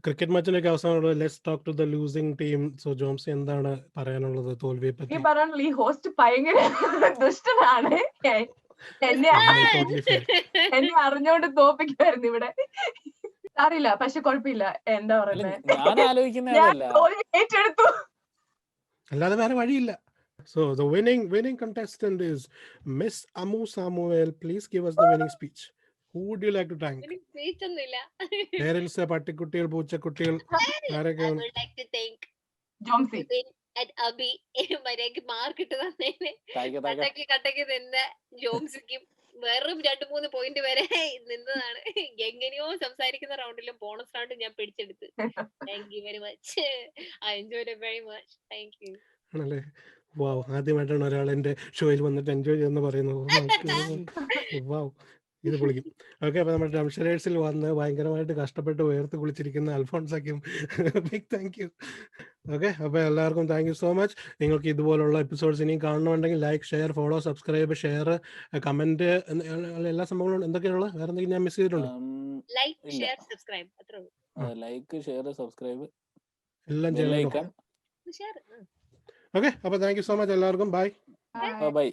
ക്രിക്കറ്റ് മാച്ചിലേക്ക് അവസാനമുള്ളത് let's talk to the losing team. So Jomsy എന്താണ് പറയാനുള്ളത് തോൽവിയെ പറ്റി? എനിക്ക് പറയാനുള്ള ഈ ഹോസ്റ്റ് ഭയങ്കര ദുഷ്ടനാണ്. എന്നെ Totally fair. എന്നെ അറിഞ്ഞോണ്ട് തോപ്പിക്കുമായിരുന്നു ഇവിടെ. അറിയില്ല, പക്ഷെ കുഴപ്പമില്ല. എന്താ പറയുന്നത്, ഞാൻ ആലോചിക്കുന്ന ഞാൻ അതല്ല. തോൽവി ഏറ്റെടുത്തു. അല്ലാതെ വേറെ വഴിയില്ല. So the winning contestant is Miss Amu Samuel. Please give us the winning speech. Who would you like to thank? എനിക്ക് സ്പീച്ചൊന്നുമില്ല. Parents, പട്ടിക്കുട്ടികൾ, പൂച്ചക്കുട്ടികൾ, ആരൊക്കെ? I would like to thank Jomsy Vipin and Abhi. മര്യാദക്ക് മാർക്ക് ഇട്ട് തന്നേന്. കട്ടക്ക് നിന്ന് ജോംസിക്കും വെറും 2-3 പോയിന്റ് വരെ നിന്നതാണ്. എങ്ങനെയോ സംസാരിക്കുന്ന റൗണ്ടിലും ബോണസ് റൗണ്ട് ഞാൻ പിടിച്ചെടുത്ത്. Thank you very much. I enjoyed very much. Thank you. ആണല്ലേ? വാവ്, ആദ്യമായിട്ടാണ് ഒരാൾ എന്റെ ഷോയിൽ വന്നിട്ട് എൻജോയ് ചെയ്യുന്ന പറയുന്നത്. വാവ്, ഇത് പൊളിക്കും. ഓക്കെ, അപ്പൊ നമ്മുടെ ഡംഷറേഴ്സിൽ വന്ന് ഭയങ്കരമായിട്ട് കഷ്ടപ്പെട്ട് ഉയർത്ത് കുളിച്ചിരിക്കുന്ന അൽഫോൺസാക്കും ബിഗ് താങ്ക് യു. ഓക്കെ, അപ്പൊ എല്ലാവർക്കും താങ്ക് യു സോ മച്ച്. നിങ്ങൾക്ക് ഇതുപോലുള്ള എപ്പിസോഡ്സ് ഇനിയും കാണണമെന്നുണ്ടെങ്കിൽ like, share, follow, subscribe, share, comment, എല്ലാ സംഭവങ്ങളും എന്തൊക്കെയാണുള്ളത്? വേറെ എന്തെങ്കിലും ഞാൻ മിസ് ചെയ്തിട്ടുണ്ടോ? ലൈക്ക് ഷെയർ സബ്സ്ക്രൈബ് അത്രേ ഉള്ളൂ. ലൈക്ക്, ഷെയർ, സബ്സ്ക്രൈബ് എല്ലാം ചെയ്യണം. ഷെയർ. ഓക്കെ, അപ്പൊ താങ്ക് യു സോ മച്ച് എല്ലാവർക്കും. ബൈ. ബൈ.